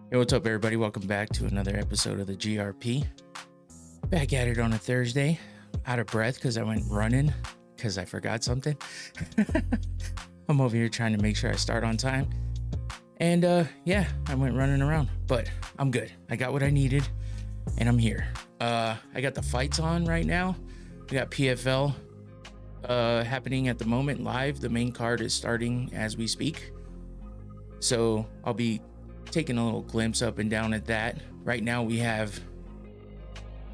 Hey, what's up, everybody? Welcome back to another episode of the GRP. Back at it on a Thursday. Out of breath because I went running because I forgot something. I'm over here trying to make sure I start on time. And yeah, I went running around, but I'm good. I got what I needed and I'm here. I got the fights on right now. We got PFL happening at the moment live. The main card is starting as we speak. So I'll be taking a little glimpse up and down at that. Right now we have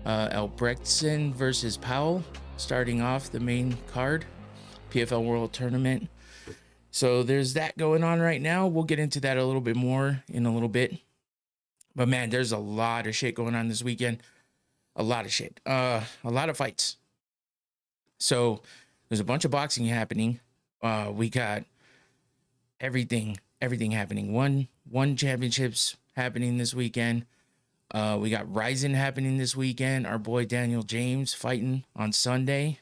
Albrechtsen versus Powell starting off the main card, PFL World Tournament. So there's that going on right now. We'll get into that a little bit more in a little bit. But man, there's a lot of shit going on this weekend. A lot of shit. A lot of fights. So there's a bunch of boxing happening. We got everything happening. One championships happening this weekend. We got Rizin happening this weekend. Our boy Daniel James fighting on Sunday.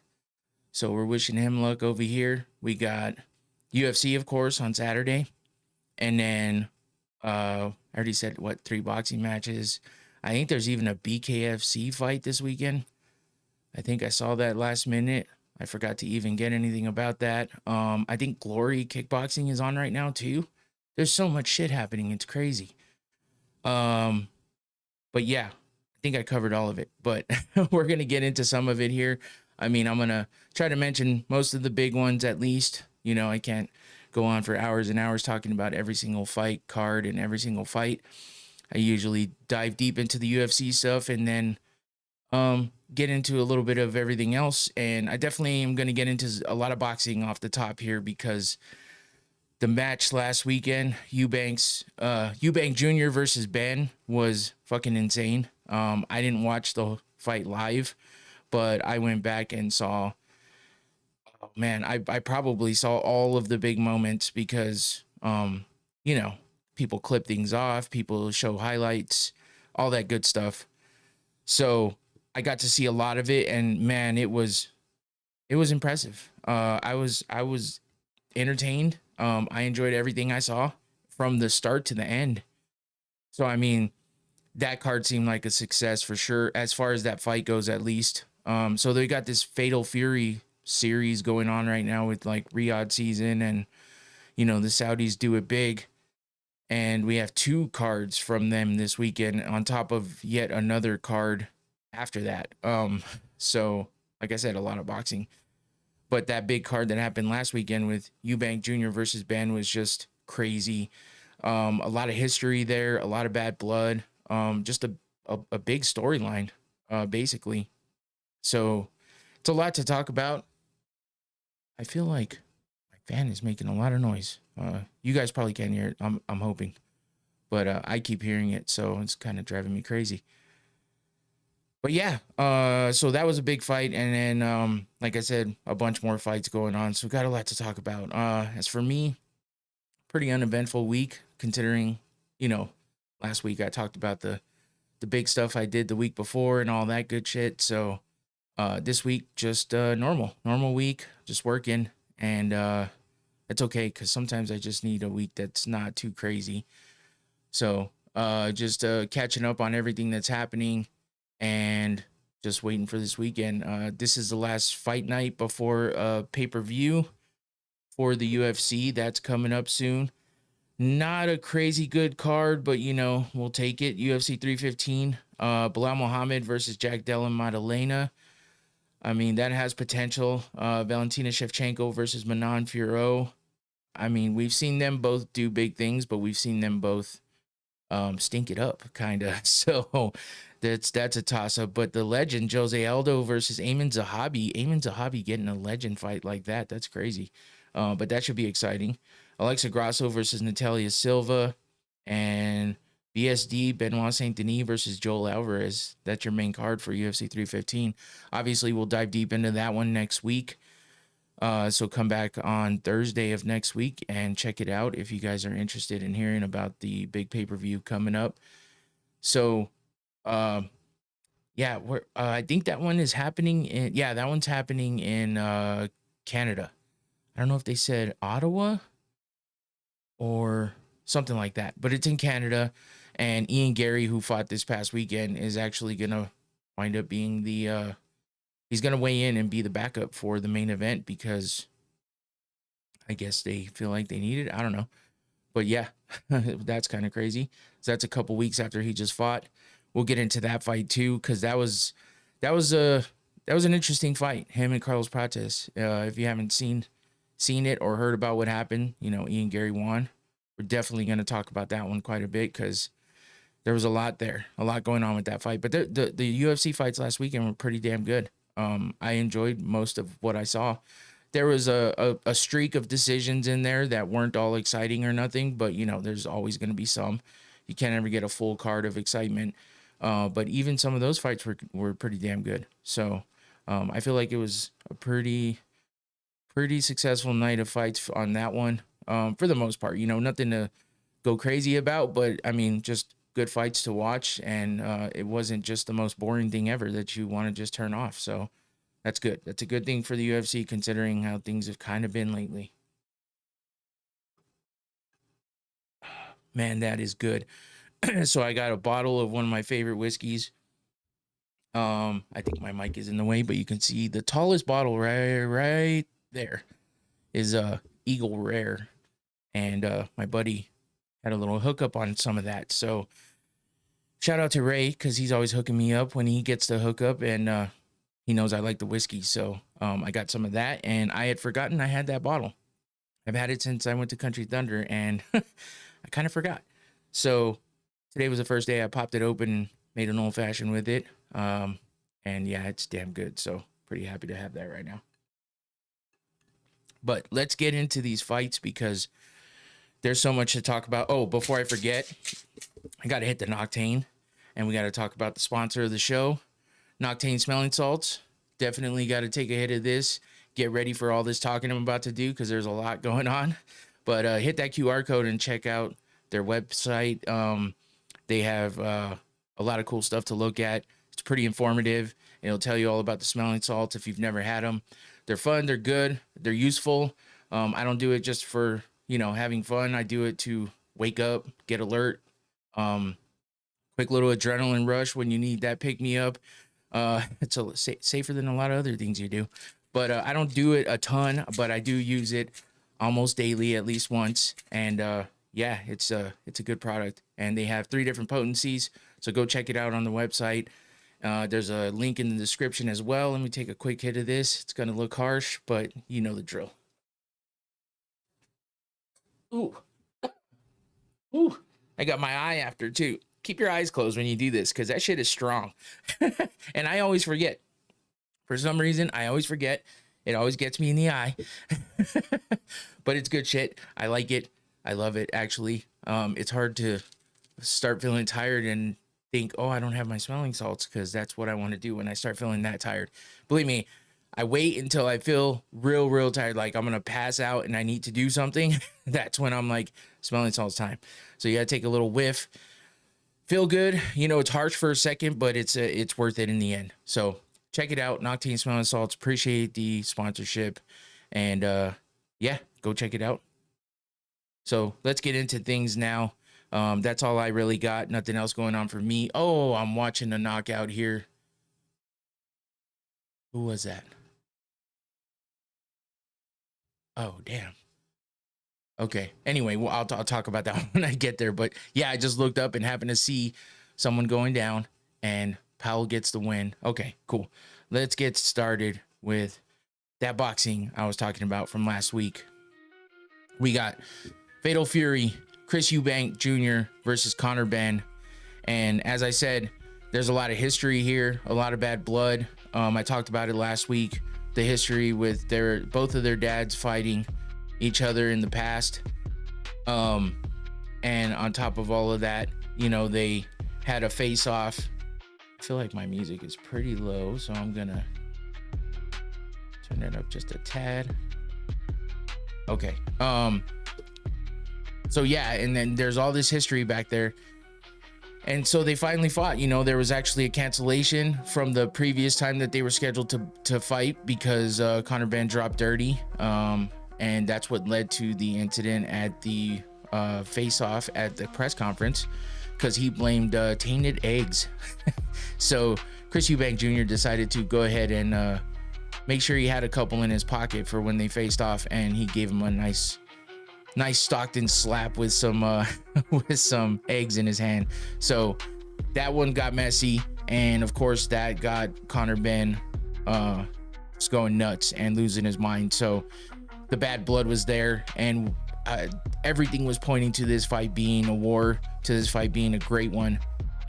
So we're wishing him luck over here. We got UFC, of course, on Saturday. And then I already said, 3 boxing matches. I think there's even a BKFC fight this weekend. I think I saw that last minute. I forgot to even get anything about that. I think Glory Kickboxing is on right now too. There's so much shit happening. It's crazy. But yeah, I think I covered all of it. But we're going to get into some of it here. I mean, I'm going to try to mention most of the big ones at least. You know, I can't go on for hours and hours talking about every single fight card and every single fight. I usually dive deep into the UFC stuff and then get into a little bit of everything else. And I definitely am going to get into a lot of boxing off the top here because the match last weekend, Eubank Jr. versus Benn, was fucking insane. I didn't watch the fight live, but I went back and saw, oh man, I probably saw all of the big moments because, you know, people clip things off, people show highlights, all that good stuff. So I got to see a lot of it, and man, it was impressive. I was entertained. I enjoyed everything I saw from the start to the end. So I mean, that card seemed like a success for sure, as far as that fight goes, at least. So they got this Fatal Fury series going on right now with like Riyadh season, and you know the Saudis do it big. And we have 2 cards from them this weekend on top of yet another card after that. So like I said, a lot of boxing. But that big card that happened last weekend with Eubank Jr. versus Benn was just crazy. A lot of history there, a lot of bad blood. Just a big storyline, basically. So it's a lot to talk about. I feel like my fan is making a lot of noise. You guys probably can't hear it. I'm hoping, but I keep hearing it, so it's kind of driving me crazy. But yeah, so that was a big fight, and then like I said, a bunch more fights going on. So we got a lot to talk about. As for me, pretty uneventful week considering, you know, last week I talked about the big stuff I did the week before and all that good shit. So this week just normal week, just working, and it's okay because sometimes I just need a week that's not too crazy. So just catching up on everything that's happening and just waiting for this weekend. This is the last fight night before pay-per-view for the UFC. That's coming up soon. Not a crazy good card, but you know, we'll take it. UFC 315, Bilal Muhammad versus Jack Della Maddalena. I mean, that has potential. Valentina Shevchenko versus Manon Fiorot. I mean, we've seen them both do big things, but we've seen them both stink it up, kind of. So that's a toss-up. But the legend, Jose Aldo versus Ayman Zahabi getting a legend fight like that, that's crazy. But that should be exciting. Alexa Grasso versus Natalia Silva, and BSD, Benoit Saint Denis versus Joel Alvarez. That's your main card for UFC 315. Obviously, we'll dive deep into that one next week. So come back on Thursday of next week and check it out if you guys are interested in hearing about the big pay-per-view coming up. So, yeah, I think that one is happening that one's happening in Canada. I don't know if they said Ottawa or something like that, but it's in Canada. And Ian Gary, who fought this past weekend, is actually gonna wind up being the he's gonna weigh in and be the backup for the main event, because I guess they feel like they need it. I don't know. But yeah, that's kind of crazy. So that's a couple weeks after he just fought. We'll get into that fight too, because that was an interesting fight. Him and Carlos Prates. If you haven't seen it or heard about what happened, Ian Gary won. We're definitely going to talk about that one quite a bit, because there was a lot going on with that fight. But the UFC fights last weekend were pretty damn good. I enjoyed most of what I saw. There was a streak of decisions in there that weren't all exciting or nothing, but there's always going to be some. You can't ever get a full card of excitement. But even some of those fights were pretty damn good. So I feel like it was a pretty successful night of fights on that one. For the most part, nothing to go crazy about, but I mean, just good fights to watch. And it wasn't just the most boring thing ever that you want to just turn off. So that's good. That's a good thing for the UFC, considering how things have kind of been lately. Man, that is good. So I got a bottle of one of my favorite whiskeys. I think my mic is in the way, but you can see the tallest bottle right there is Eagle Rare. And my buddy had a little hookup on some of that. So shout out to Ray, because he's always hooking me up when he gets the hookup, and he knows I like the whiskey. So I got some of that, and I had forgotten I had that bottle. I've had it since I went to Country Thunder, and I kind of forgot. So today was the first day I popped it open, made an old fashioned with it. And yeah, it's damn good. So pretty happy to have that right now. But let's get into these fights, because there's so much to talk about. Oh, before I forget, I got to hit the Noctane, and we got to talk about the sponsor of the show, Noctane Smelling Salts. Definitely got to take a hit of this. Get ready for all this talking I'm about to do, because there's a lot going on. But hit that QR code and check out their website. They have a lot of cool stuff to look at. It's pretty informative. It'll tell you all about the smelling salts if you've never had them. They're fun. They're good. They're useful. I don't do it just for, having fun. I do it to wake up, get alert. Quick little adrenaline rush when you need that pick me up. It's safer than a lot of other things you do. But I don't do it a ton, but I do use it almost daily, at least once. And yeah, it's a good product. And they have 3 different potencies, so go check it out on the website. There's a link in the description as well. Let me take a quick hit of this. It's gonna look harsh, but you know the drill. Ooh, I got my eye after too. Keep your eyes closed when you do this, because that shit is strong. And I always forget. For some reason, I always forget. It always gets me in the eye. But it's good shit. I like it. I love it, actually. It's hard to start feeling tired and think, oh, I don't have my smelling salts, because that's what I want to do when I start feeling that tired. Believe me, I wait until I feel real tired, like I'm going to pass out and I need to do something. That's when I'm like, smelling salts time. So you got to take a little whiff. Feel good. It's harsh for a second, but it's worth it in the end. So check it out. Noctane Smelling Salts. Appreciate the sponsorship. And yeah, go check it out. So let's get into things now. That's all I really got. Nothing else going on for me. Oh, I'm watching a knockout here. Who was that? Oh, damn. Okay. Anyway, well, I'll talk about that when I get there. But yeah, I just looked up and happened to see someone going down, and Powell gets the win. Okay, cool. Let's get started with that boxing I was talking about from last week. We got Fatal Fury, Chris Eubank Jr. versus Conor Benn. And as I said, there's a lot of history here, a lot of bad blood. I talked about it last week, the history with both of their dads fighting each other in the past. And on top of all of that, they had a face-off. I feel like my music is pretty low, so I'm gonna turn that up just a tad. Okay. So yeah, and then there's all this history back there. And so they finally fought. There was actually a cancellation from the previous time that they were scheduled to fight, because Conor Benn dropped dirty. And that's what led to the incident at the face-off at the press conference. because he blamed tainted eggs. So Chris Eubank Jr. decided to go ahead and make sure he had a couple in his pocket for when they faced off, and he gave him a nice Stockton slap with some with some eggs in his hand. So that one got messy, and of course that got Conor Benn just going nuts and losing his mind. So the bad blood was there, and everything was pointing to this fight being a war, to this fight being a great one,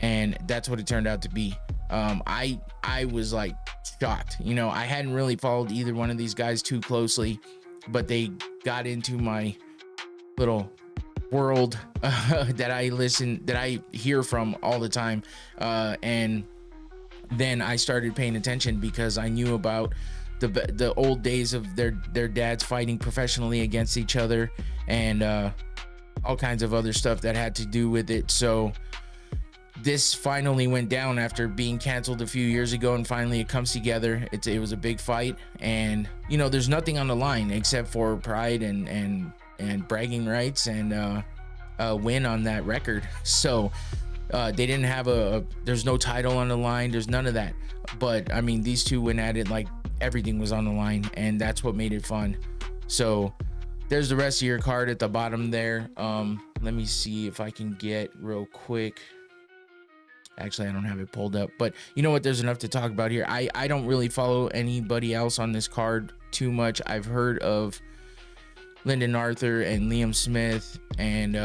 and that's what it turned out to be. I was like shocked. You know, I hadn't really followed either one of these guys too closely, but they got into my little world that I hear from all the time, and then I started paying attention because I knew about the old days of their dads fighting professionally against each other, and all kinds of other stuff that had to do with it. So this finally went down after being canceled a few years ago, and finally it comes together. It was a big fight, and you know, there's nothing on the line except for pride and bragging rights and a win on that record. So they didn't have there's no title on the line, there's none of that. But I mean, these two went at it like everything was on the line, and that's what made it fun. So there's the rest of your card at the bottom there. Let me see if I can get real quick. Actually, I don't have it pulled up, but you know what, there's enough to talk about here. I don't really follow anybody else on this card too much. I've heard of Lyndon Arthur and Liam Smith, and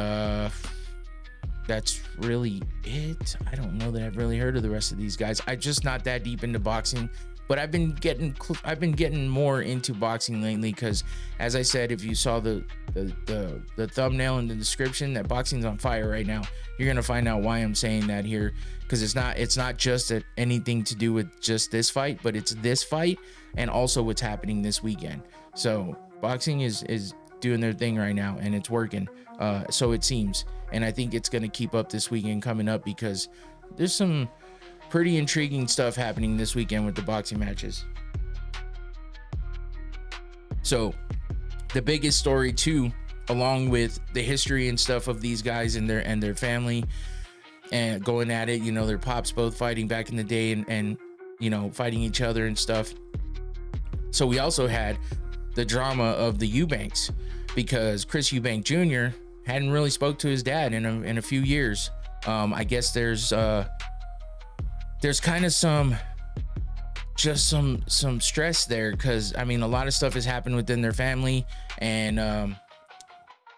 that's really it. I don't know that I've really heard of the rest of these guys. I'm just not that deep into boxing, but I've been getting more into boxing lately, because as I said, if you saw the thumbnail in the description, that boxing's on fire right now. You're gonna find out why I'm saying that here, because it's not just anything to do with just this fight, but it's this fight and also what's happening this weekend. So boxing is doing their thing right now, and it's working, so it seems, and I think it's going to keep up this weekend coming up, because there's some pretty intriguing stuff happening this weekend with the boxing matches. So the biggest story too, along with the history and stuff of these guys and their family and going at it, you know, their pops both fighting back in the day, and you know, fighting each other and stuff. So we also had the drama of the Eubanks, because Chris Eubank Jr. hadn't really spoke to his dad in a few years. I guess there's kind of some stress there, because I mean, a lot of stuff has happened within their family, and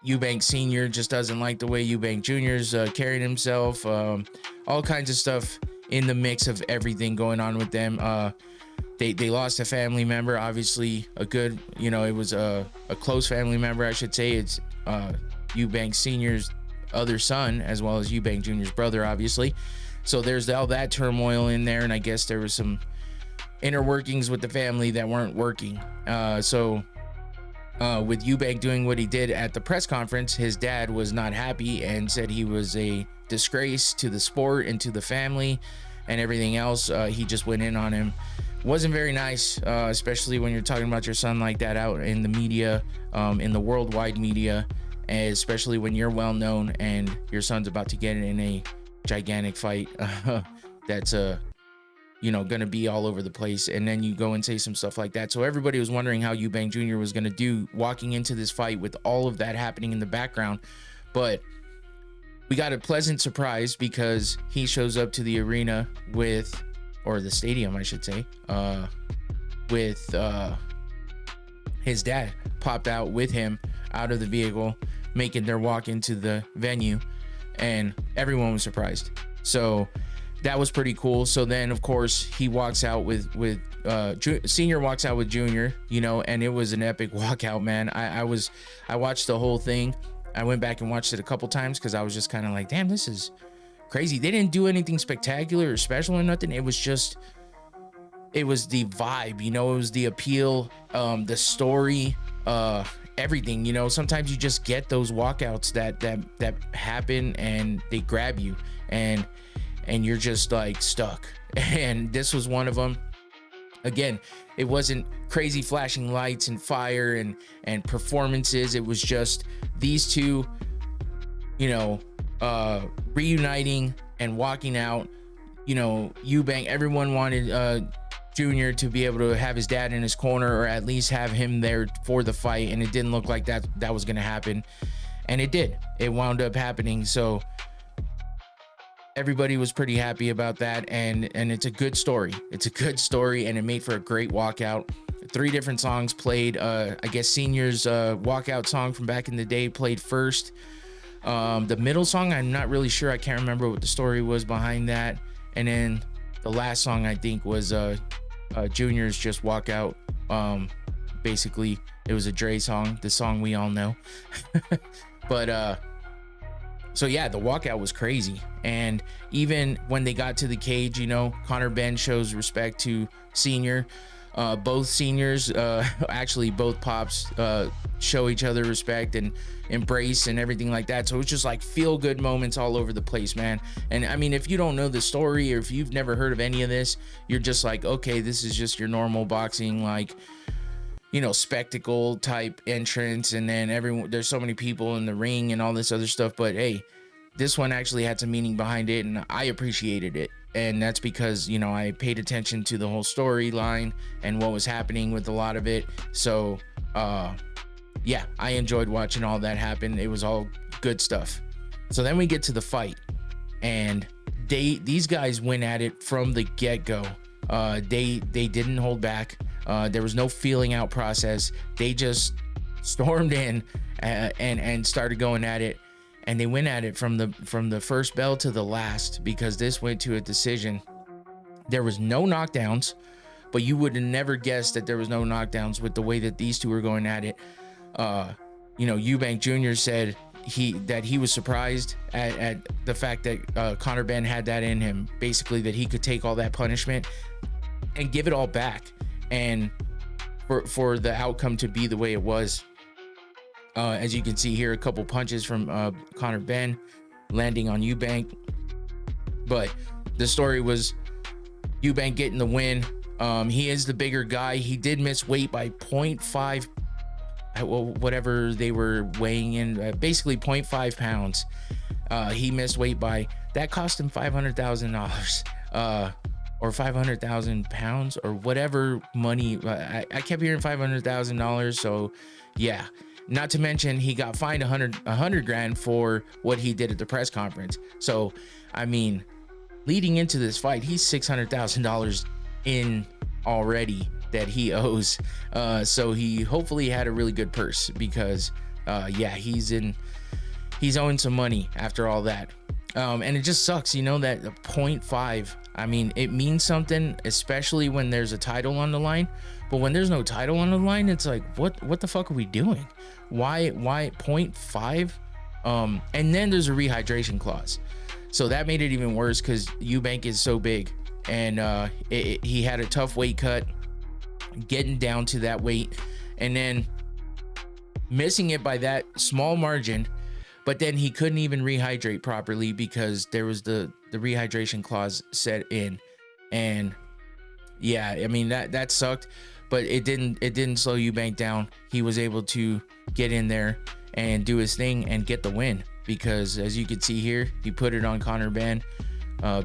Eubank Sr. just doesn't like the way Eubank Jr.'s carrying himself. All kinds of stuff in the mix of everything going on with them. They lost a family member, obviously a good, you know, it was a close family member, I should say. It's Eubank Sr.'s other son, as well as Eubank Jr.'s brother, obviously. So there's all that turmoil in there, and I guess there was some inner workings with the family that weren't working. With Eubank doing what he did at the press conference, his dad was not happy and said he was a disgrace to the sport and to the family and everything else. He just went in on him. Wasn't very nice, especially when you're talking about your son like that out in the media, in the worldwide media, and especially when you're well known and your son's about to get in a gigantic fight that's you know, gonna be all over the place, and then you go and say some stuff like that. So everybody was wondering how Eubank Jr. was gonna do walking into this fight with all of that happening in the background, but we got a pleasant surprise, because he shows up to the arena with, or the stadium I should say, with his dad popped out with him out of the vehicle, making their walk into the venue, and everyone was surprised. So that was pretty cool. So then of course he walks out with Senior walks out with Junior, you know, and it was an epic walkout, man. I watched the whole thing. I went back and watched it a couple times, because I was just kind of like, damn, this is crazy. They didn't do anything spectacular or special or nothing. It was the vibe, you know, it was the appeal, the story, everything, you know. Sometimes you just get those walkouts that happen and they grab you, and you're just like stuck. And this was one of them. Again, it wasn't crazy flashing lights and fire and performances. It was just these two, you know, reuniting and walking out. You know, Eubank, everyone wanted Junior to be able to have his dad in his corner, or at least have him there for the fight, and it didn't look like that was going to happen, and it did. It wound up happening. So everybody was pretty happy about that, and it's a good story. It's a good story, and it made for a great walkout. 3 different songs played. I guess Senior's walkout song from back in the day played first. The middle song, I'm not really sure. I can't remember what the story was behind that. And then the last song, I think, was Junior's just walkout. Basically, it was a Dre song, the song we all know. But so yeah, the walkout was crazy. And even when they got to the cage, you know, Benn shows respect to Senior. Both seniors, actually both pops, show each other respect and embrace and everything like that. So it's just like feel good moments all over the place, man. And I mean, if you don't know the story, or if you've never heard of any of this, you're just like, okay, this is just your normal boxing, like, you know, spectacle type entrance, and then there's so many people in the ring and all this other stuff. But hey, this one actually had some meaning behind it, and I appreciated it. And that's because, you know, I paid attention to the whole storyline and what was happening with a lot of it. So yeah, I enjoyed watching all that happen. It was all good stuff. So then we get to the fight, and these guys went at it from the get-go. They didn't hold back. There was no feeling out process. They just stormed in and started going at it. And they went at it from the first bell to the last, because this went to a decision. There was no knockdowns, but you would have never guessed that there was no knockdowns with the way that these two were going at it. You know, Eubank Jr. said he was surprised at the fact that Benn had that in him, basically, that he could take all that punishment and give it all back, and for the outcome to be the way it was. As you can see here, a couple punches from Benn landing on Eubank, but the story was Eubank getting the win. He is the bigger guy. He did miss weight by 0.5, whatever they were weighing in, basically 0.5 pounds. He missed weight by, that cost him $500,000, or 500,000 pounds, or whatever money. I kept hearing $500,000. So yeah. Not to mention, he got fined 100 grand for what he did at the press conference. So, I mean, leading into this fight, he's $600,000 in already that he owes. So he hopefully had a really good purse, because yeah, he's owing some money after all that. And it just sucks, you know, that 0.5, I mean, it means something, especially when there's a title on the line. But when there's no title on the line, it's like, what the fuck are we doing? Why 0.5? And then there's a rehydration clause. So that made it even worse, because Eubank is so big, and he had a tough weight cut getting down to that weight, and then missing it by that small margin. But then he couldn't even rehydrate properly, because there was the rehydration clause set in. And yeah, I mean, that sucked, but it didn't slow Eubank down. He was able to get in there and do his thing and get the win, because as you can see here, he put it on Benn.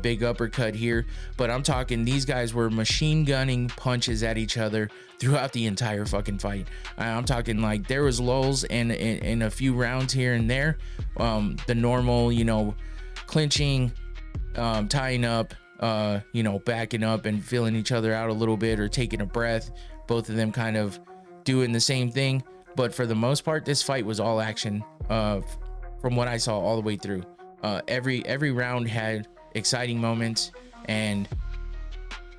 Big uppercut here. But I'm talking, these guys were machine gunning punches at each other throughout the entire fucking fight. I'm talking, like, there was lulls in a few rounds here and there. The normal, you know, clinching, tying up, you know, backing up and feeling each other out a little bit, or taking a breath. Both of them kind of doing the same thing. But for the most part, this fight was all action, from what I saw all the way through. Every round had exciting moments, and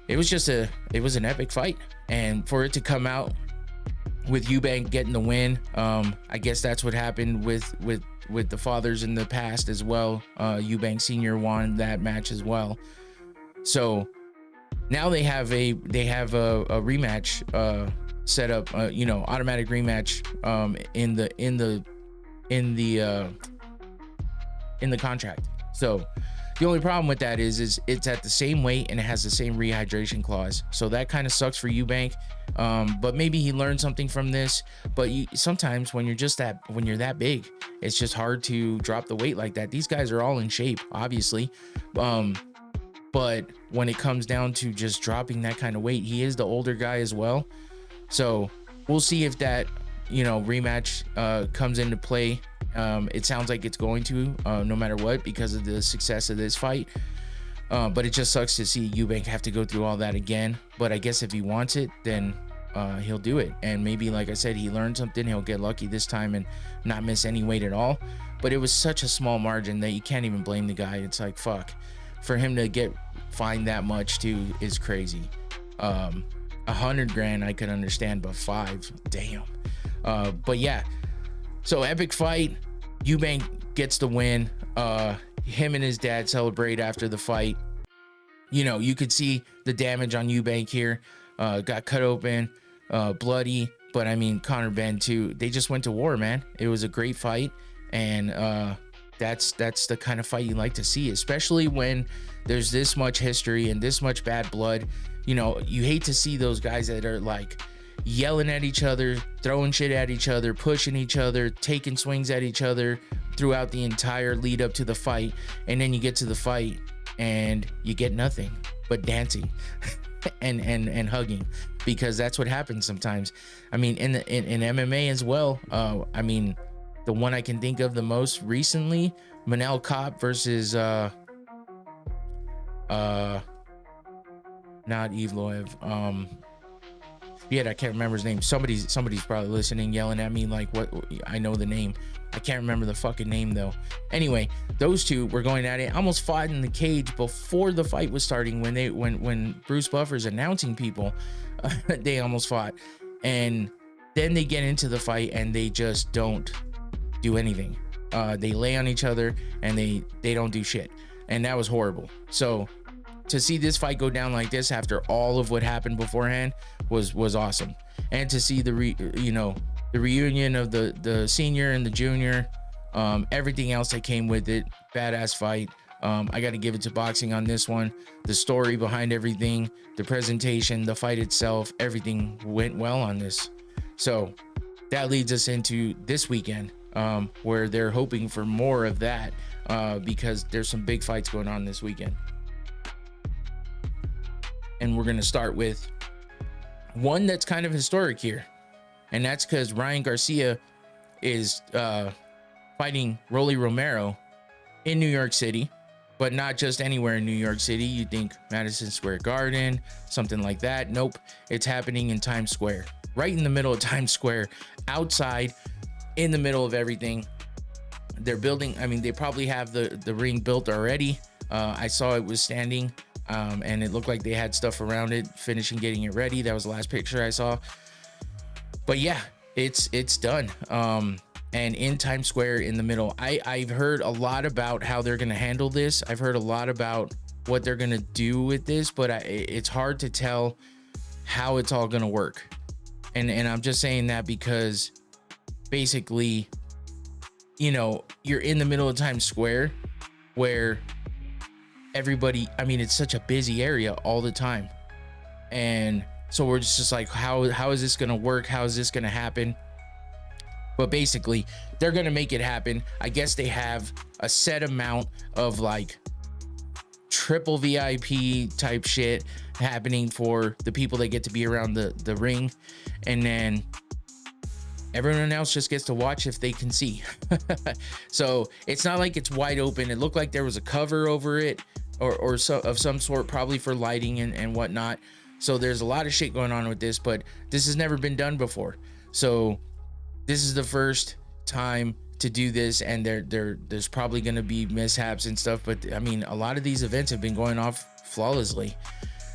it was an epic fight. And for it to come out with Eubank getting the win, I guess that's what happened with the fathers in the past as well. Eubank Senior won that match as well. So now they have a rematch set up, you know, automatic rematch in the contract. So The only problem with that is it's at the same weight and it has the same rehydration clause. So that kind of sucks for Eubank. But maybe he learned something from this. But sometimes when you're that big, it's just hard to drop the weight like that. These guys are all in shape, obviously. But when it comes down to just dropping that kind of weight, he is the older guy as well. So we'll see if that, rematch comes into play. It sounds like it's going to, no matter what, because of the success of this fight. But it just sucks to see Eubank have to go through all that again. But I guess if he wants it, then he'll do it. And maybe, like I said, he learned something. He'll get lucky this time and not miss any weight at all. But it was such a small margin that you can't even blame the guy. It's like, fuck. For him to get fined that much too is crazy. 100 grand I could understand, but 5, damn. But yeah, so epic fight. Eubank gets the win. Him and his dad celebrate after the fight. You could see the damage on Eubank here. Got cut open, bloody. But I mean, Conor Benn too. They just went to war, man. It was a great fight, and that's the kind of fight you like to see, especially when there's this much history and this much bad blood. You hate to see those guys that are like yelling at each other, throwing shit at each other, pushing each other, taking swings at each other throughout the entire lead up to the fight. And then you get to the fight and you get nothing but dancing and hugging, because that's what happens sometimes. I mean, in MMA as well. I mean, the one I can think of the most recently, Manel Kape versus not Evloev. I can't remember his name. Somebody's probably listening, yelling at me like, what? I know the name. I can't remember the fucking name though. Anyway, those two were going at it. Almost fought in the cage before the fight was starting. When Bruce Buffer's announcing people, they almost fought, and then they get into the fight and they just don't do anything. They lay on each other and they don't do shit, and that was horrible. So to see this fight go down like this after all of what happened beforehand was awesome. And to see the reunion of the senior and the junior, everything else that came with it, badass fight. I got to give it to boxing on this one. The story behind everything, the presentation, the fight itself, everything went well on this. So that leads us into this weekend, where they're hoping for more of that, because there's some big fights going on this weekend. And we're going to start with one that's kind of historic here. And that's because Ryan Garcia is fighting Rolly Romero in New York City, but not just anywhere in New York City. You think Madison Square Garden, something like that. Nope. It's happening in Times Square, right in the middle of Times Square, outside, in the middle of everything. They're building. I mean, they probably have the ring built already. I saw it was standing. And it looked like they had stuff around it, finishing getting it ready. That was the last picture I saw. But yeah, it's done. And in Times Square in the middle. I've heard a lot about how they're going to handle this. I've heard a lot about what they're going to do with this, but it's hard to tell how it's all going to work. And I'm just saying that because basically, you're in the middle of Times Square where everybody, I mean, it's such a busy area all the time. And so we're just like, how is this going to work? How is this going to happen? But basically, they're going to make it happen. I guess they have a set amount of like triple VIP type shit happening for the people that get to be around the ring. And then everyone else just gets to watch if they can see. So it's not like it's wide open. It looked like there was a cover over it or so of some sort, probably for lighting and whatnot. So there's a lot of shit going on with this, but this has never been done before. So this is the first time to do this, and there's probably going to be mishaps and stuff. But I mean, a lot of these events have been going off flawlessly.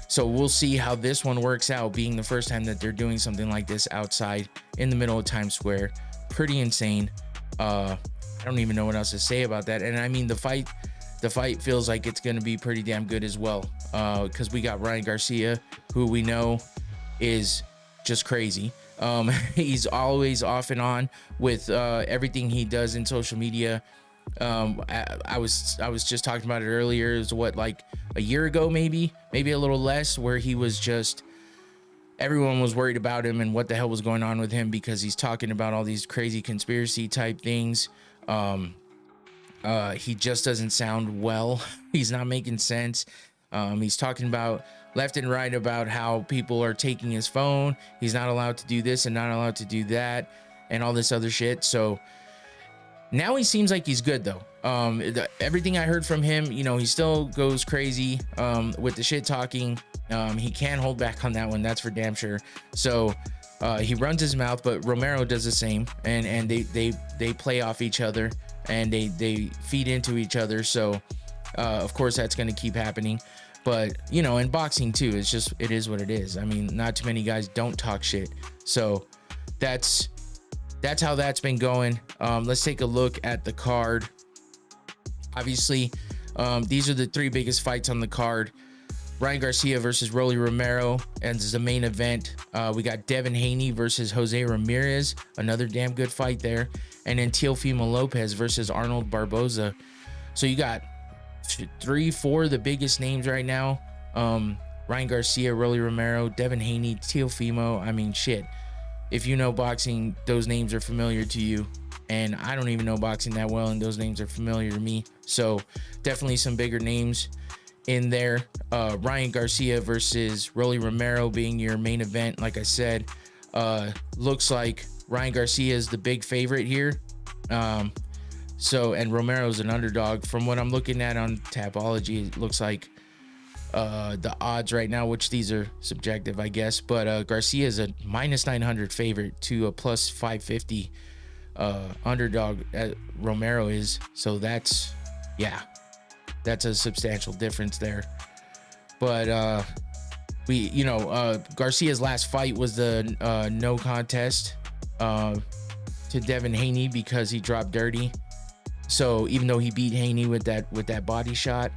So we'll see how this one works out, being the first time that they're doing something like this outside in the middle of Times Square. Pretty insane. I don't even know what else to say about that. And I mean, the fight feels like it's going to be pretty damn good as well, because we got Ryan Garcia, who we know is just crazy. He's always off and on with everything he does in social media. I was just talking about it earlier. It was what, like a year ago, maybe a little less, where he was just, everyone was worried about him and what the hell was going on with him because he's talking about all these crazy conspiracy type things. He just doesn't sound well. He's not making sense. He's talking about left and right about how people are taking his phone. He's not allowed to do this and not allowed to do that and all this other shit. So now he seems like he's good though. Everything I heard from him, you know, he still goes crazy with the shit talking. He can't hold back on that one, that's for damn sure. So he runs his mouth, but Romero does the same, and they play off each other, and they feed into each other. So of course that's going to keep happening. But you know, in boxing too, it is what it is. I mean, not too many guys don't talk shit. So that's how that's been going. Let's take a look at the card. Obviously, these are the three biggest fights on the card. Ryan Garcia versus Rolly Romero, and this is the main event. We got Devin Haney versus Jose Ramirez, another damn good fight there. And then Teofimo Lopez versus Arnold Barboza. So you got 3-4 of the biggest names right now. Ryan Garcia, Rolly Romero, Devin Haney, Teofimo. I mean, shit. If you know boxing, those names are familiar to you. And I don't even know boxing that well, and those names are familiar to me. So definitely some bigger names in there. Ryan Garcia versus Rolly Romero being your main event. Like I said, looks like Ryan Garcia is the big favorite here. And Romero's an underdog. From what I'm looking at on Tapology, it looks like the odds right now, which these are subjective, I guess, but Garcia is a -900 favorite to a +550 underdog. Romero is. So that's a substantial difference there. But Garcia's last fight was the no contest to Devin Haney because he dropped dirty. So even though he beat Haney with that body shot,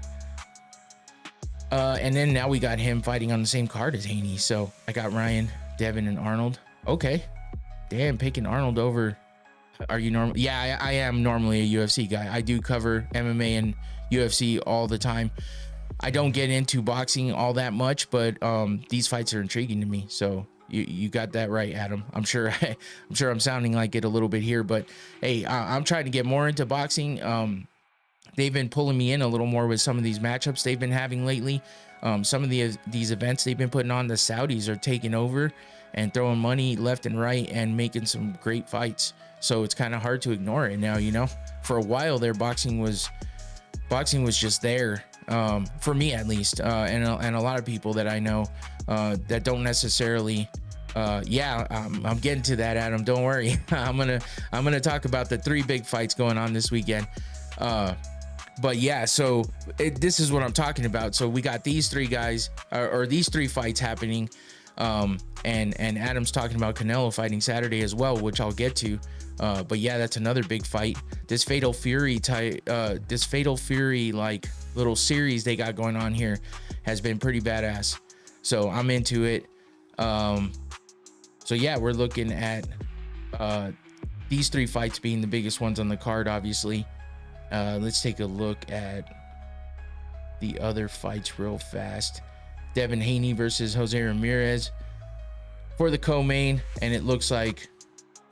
and then now we got him fighting on the same card as Haney. So I got Ryan, Devin, and Arnold. Okay, damn, picking Arnold over. Are you normal? Yeah, I am normally a UFC guy. I do cover MMA and UFC all the time. I don't get into boxing all that much, but these fights are intriguing to me. So you got that right, Adam. I'm sure I'm sounding like it a little bit here, but hey, I'm trying to get more into boxing. They've been pulling me in a little more with some of these matchups they've been having lately. Some of these events they've been putting on, the Saudis are taking over and throwing money left and right and making some great fights. So it's kind of hard to ignore it now, you know. For a while there, boxing was just there, for me at least, and a lot of people that I know that don't necessarily. I'm getting to that, Adam. Don't worry. I'm gonna talk about the three big fights going on this weekend. But yeah, so this is what I'm talking about. So we got these three guys, or these three fights happening, and Adam's talking about Canelo fighting Saturday as well, which I'll get to. But yeah, that's another big fight. This Fatal Fury like little series they got going on here has been pretty badass. So I'm into it. So yeah, we're looking at these three fights being the biggest ones on the card, obviously. Let's take a look at the other fights real fast. Devin Haney versus Jose Ramirez for the co-main, and it looks like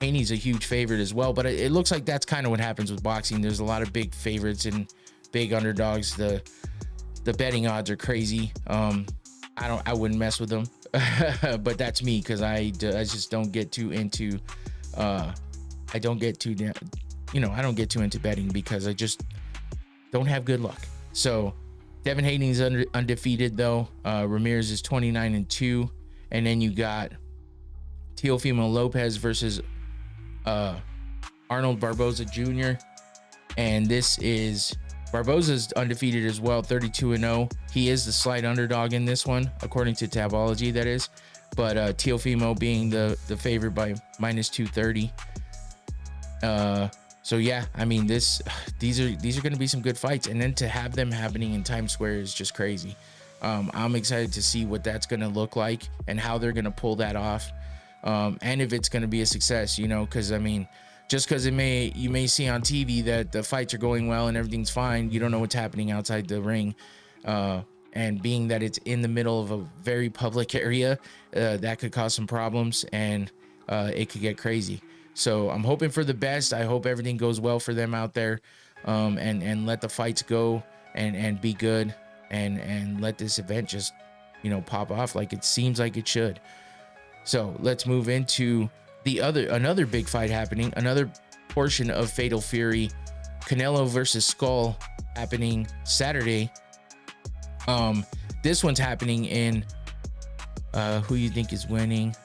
Haney's a huge favorite as well, but it looks like that's kind of what happens with boxing. There's a lot of big favorites and big underdogs. The betting odds are crazy. I wouldn't mess with them, but that's me, because I just don't get too into I don't get too into betting because I just don't have good luck. So Devin Haney's undefeated though. Ramirez is 29-2, and then you got Teofimo Lopez versus Arnold Barboza Jr. And this is Barboza's undefeated as well, 32-0. He is the slight underdog in this one, according to Tabology, that is. But Teofimo being the favorite by -230. So yeah, I mean, these are going to be some good fights, and then to have them happening in Times Square is just crazy. I'm excited to see what that's going to look like and how they're going to pull that off, and if it's going to be a success, you know, because I mean, just because you may see on TV that the fights are going well and everything's fine, you don't know what's happening outside the ring. And being that it's in the middle of a very public area, that could cause some problems, and it could get crazy. So I'm hoping for the best. I hope everything goes well for them out there, and let the fights go and be good, and let this event just, pop off like it seems like it should. So let's move into another big fight happening, another portion of Fatal Fury, Canelo versus Scull, happening Saturday. This one's happening in who you think is winning.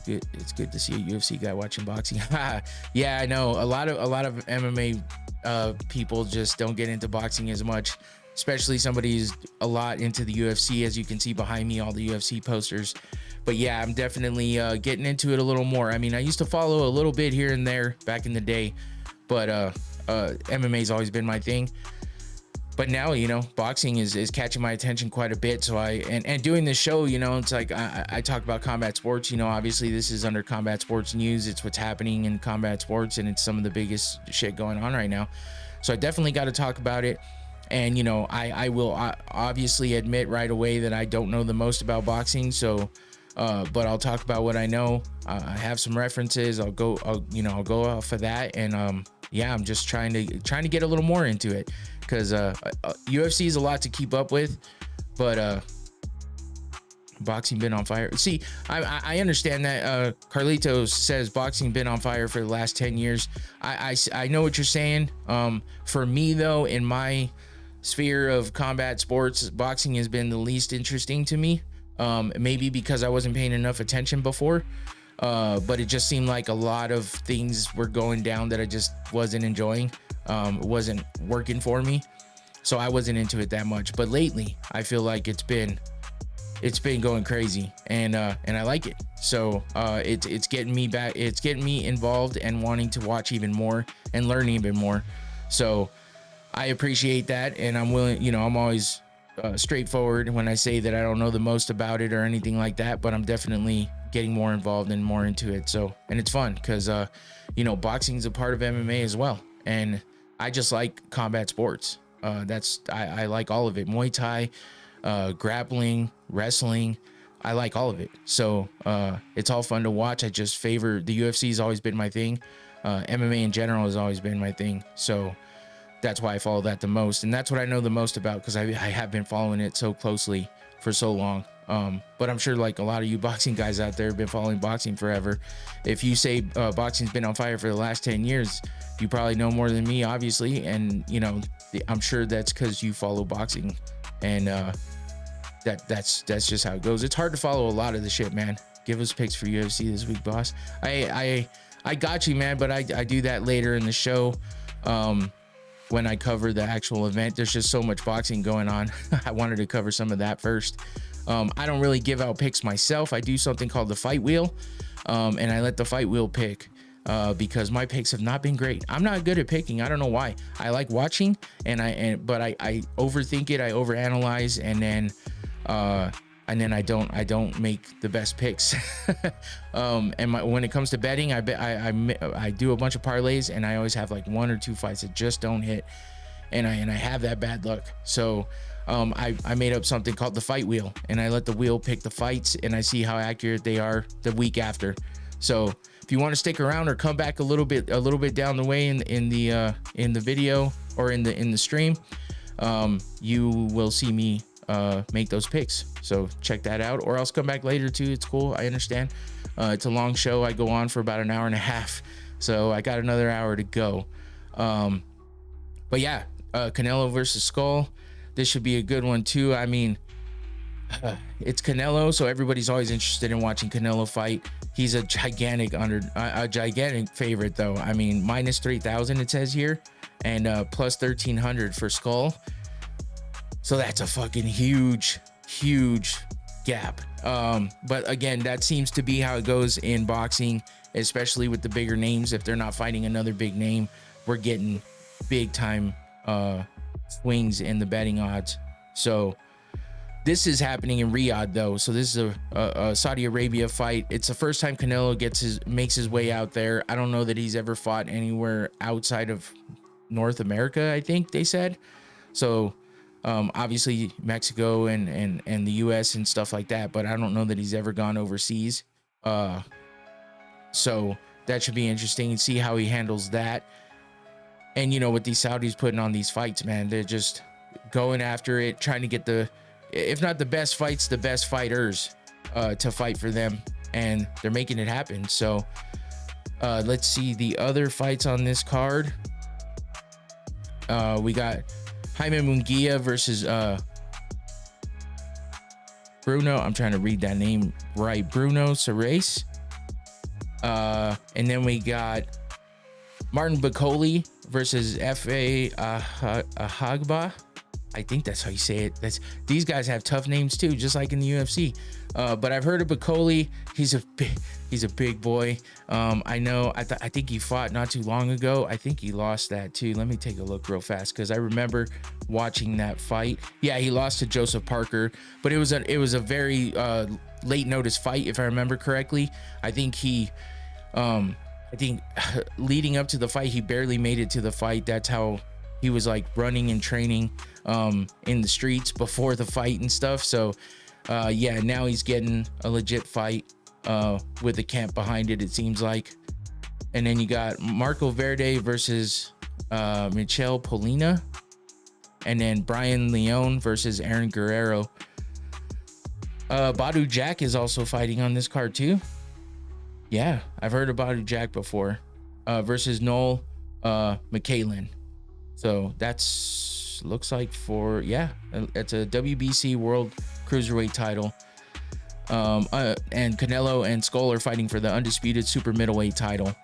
It's good to see a UFC guy watching boxing. Yeah, I know a lot of MMA people just don't get into boxing as much, especially somebody who's a lot into the UFC, as you can see behind me, all the UFC posters. But yeah, I'm definitely getting into it a little more. I mean, I used to follow a little bit here and there back in the day, but MMA's always been my thing. But now, boxing is catching my attention quite a bit. So and doing this show, it's like I talk about combat sports. Obviously this is under combat sports news. It's what's happening in combat sports, and it's some of the biggest shit going on right now. So I definitely got to talk about it. And, I will obviously admit right away that I don't know the most about boxing. So, but I'll talk about what I know. I have some references. I'll go off of that. And, yeah, I'm just trying to get a little more into it, because UFC is a lot to keep up with, but boxing been on fire. See, I understand that Carlitos says boxing been on fire for the last 10 years. I know what you're saying. For me though, in my sphere of combat sports, boxing has been the least interesting to me. Maybe because I wasn't paying enough attention before. But it just seemed like a lot of things were going down that I just wasn't enjoying. It wasn't working for me, so I wasn't into it that much. But lately, I feel like it's been going crazy, and I like it. So it's getting me back. It's getting me involved and wanting to watch even more and learn even more. So I appreciate that, and I'm willing. I'm always straightforward when I say that I don't know the most about it or anything like that, but I'm definitely getting more involved and more into it. So, and it's fun because boxing is a part of MMA as well, and I just like combat sports. I like all of it. Muay Thai, grappling, wrestling, I like all of it. So it's all fun to watch. I just favor the UFC has always been my thing. MMA in general has always been my thing. So that's why I follow that the most, and that's what I know the most about, because I have been following it so closely for so long. But I'm sure like a lot of you boxing guys out there have been following boxing forever. If you say boxing's been on fire for the last 10 years, you probably know more than me, obviously. And I'm sure that's because you follow boxing, and that's just how it goes. It's hard to follow a lot of the shit, man. Give us picks for UFC this week, boss. I got you, man, but I do that later in the show. When I cover the actual event, there's just so much boxing going on. I wanted to cover some of that first. I don't really give out picks myself. I do something called the fight wheel, and I let the fight wheel pick, because my picks have not been great. I'm not good at picking. I don't know why. I like watching, but I overthink it. I overanalyze, and then I don't make the best picks. When it comes to betting, I do a bunch of parlays, and I always have like one or two fights that just don't hit, and I have that bad luck. So I made up something called the fight wheel, and I let the wheel pick the fights, and I see how accurate they are the week after. So if you want to stick around or come back a little bit down the way in the video or in the stream, you will see me make those picks. So check that out, or else come back later too. It's cool. I understand. It's a long show. I go on for about an hour and a half, so I got another hour to go. But yeah, Canelo versus Scull. This should be a good one too. I mean, it's Canelo, so everybody's always interested in watching Canelo fight. He's a gigantic favorite though. I mean, minus 3,000 it says here, and plus 1,300 for Scull. So that's a fucking huge gap. But again, that seems to be how it goes in boxing, especially with the bigger names. If they're not fighting another big name, we're getting big time swings in the betting odds. So This is happening in Riyadh though, so this is a Saudi Arabia fight. It's the first time Canelo makes his way out there. I don't know that he's ever fought anywhere outside of North America, I think they said. So obviously Mexico and the US and stuff like that, but I don't know that he's ever gone overseas. So that should be interesting and see how he handles that. And you know, with these Saudis putting on these fights, man, they're just going after it, trying to get the, if not the best fights, the best fighters to fight for them, and they're making it happen. So let's see the other fights on this card. We got Jaime Munguia versus Bruno, I'm trying to read that name right, Bruno Ceres. And then we got Martin Bakole versus F.A. Ahagba. I think that's how you say it. These guys have tough names too, just like in the UFC. But I've heard of Bakole. He's a big boy. I know. I think he fought not too long ago. I think he lost that too. Let me take a look real fast because I remember watching that fight. Yeah, he lost to Joseph Parker, but it was a very late notice fight, if I remember correctly. I think leading up to the fight, he barely made it to the fight. That's how he was like running and training in the streets before the fight and stuff. So yeah, now he's getting a legit fight with a camp behind it, it seems like. And then you got Marco Verde versus Michel Polina, and then Brian Leone versus Aaron Guerrero. Badu Jack is also fighting on this card too. Yeah, I've heard of Badu Jack before, versus Noel McCallan. So that's looks like for, yeah, it's a WBC World Cruiserweight title. And Canelo and Scull are fighting for the undisputed super middleweight title.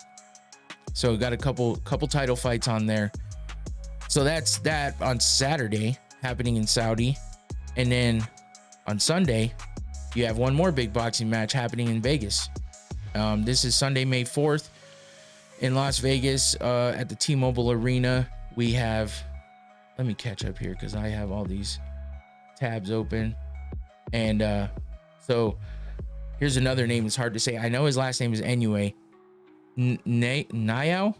So got a couple title fights on there. So that's that on Saturday happening in Saudi. And then on Sunday, you have one more big boxing match happening in Vegas. This is Sunday, May 4th in Las Vegas at the T-Mobile Arena. We have, let me catch up here because I have all these tabs open. And so here's another name. It's hard to say. I know his last name is Inoue. Naoya?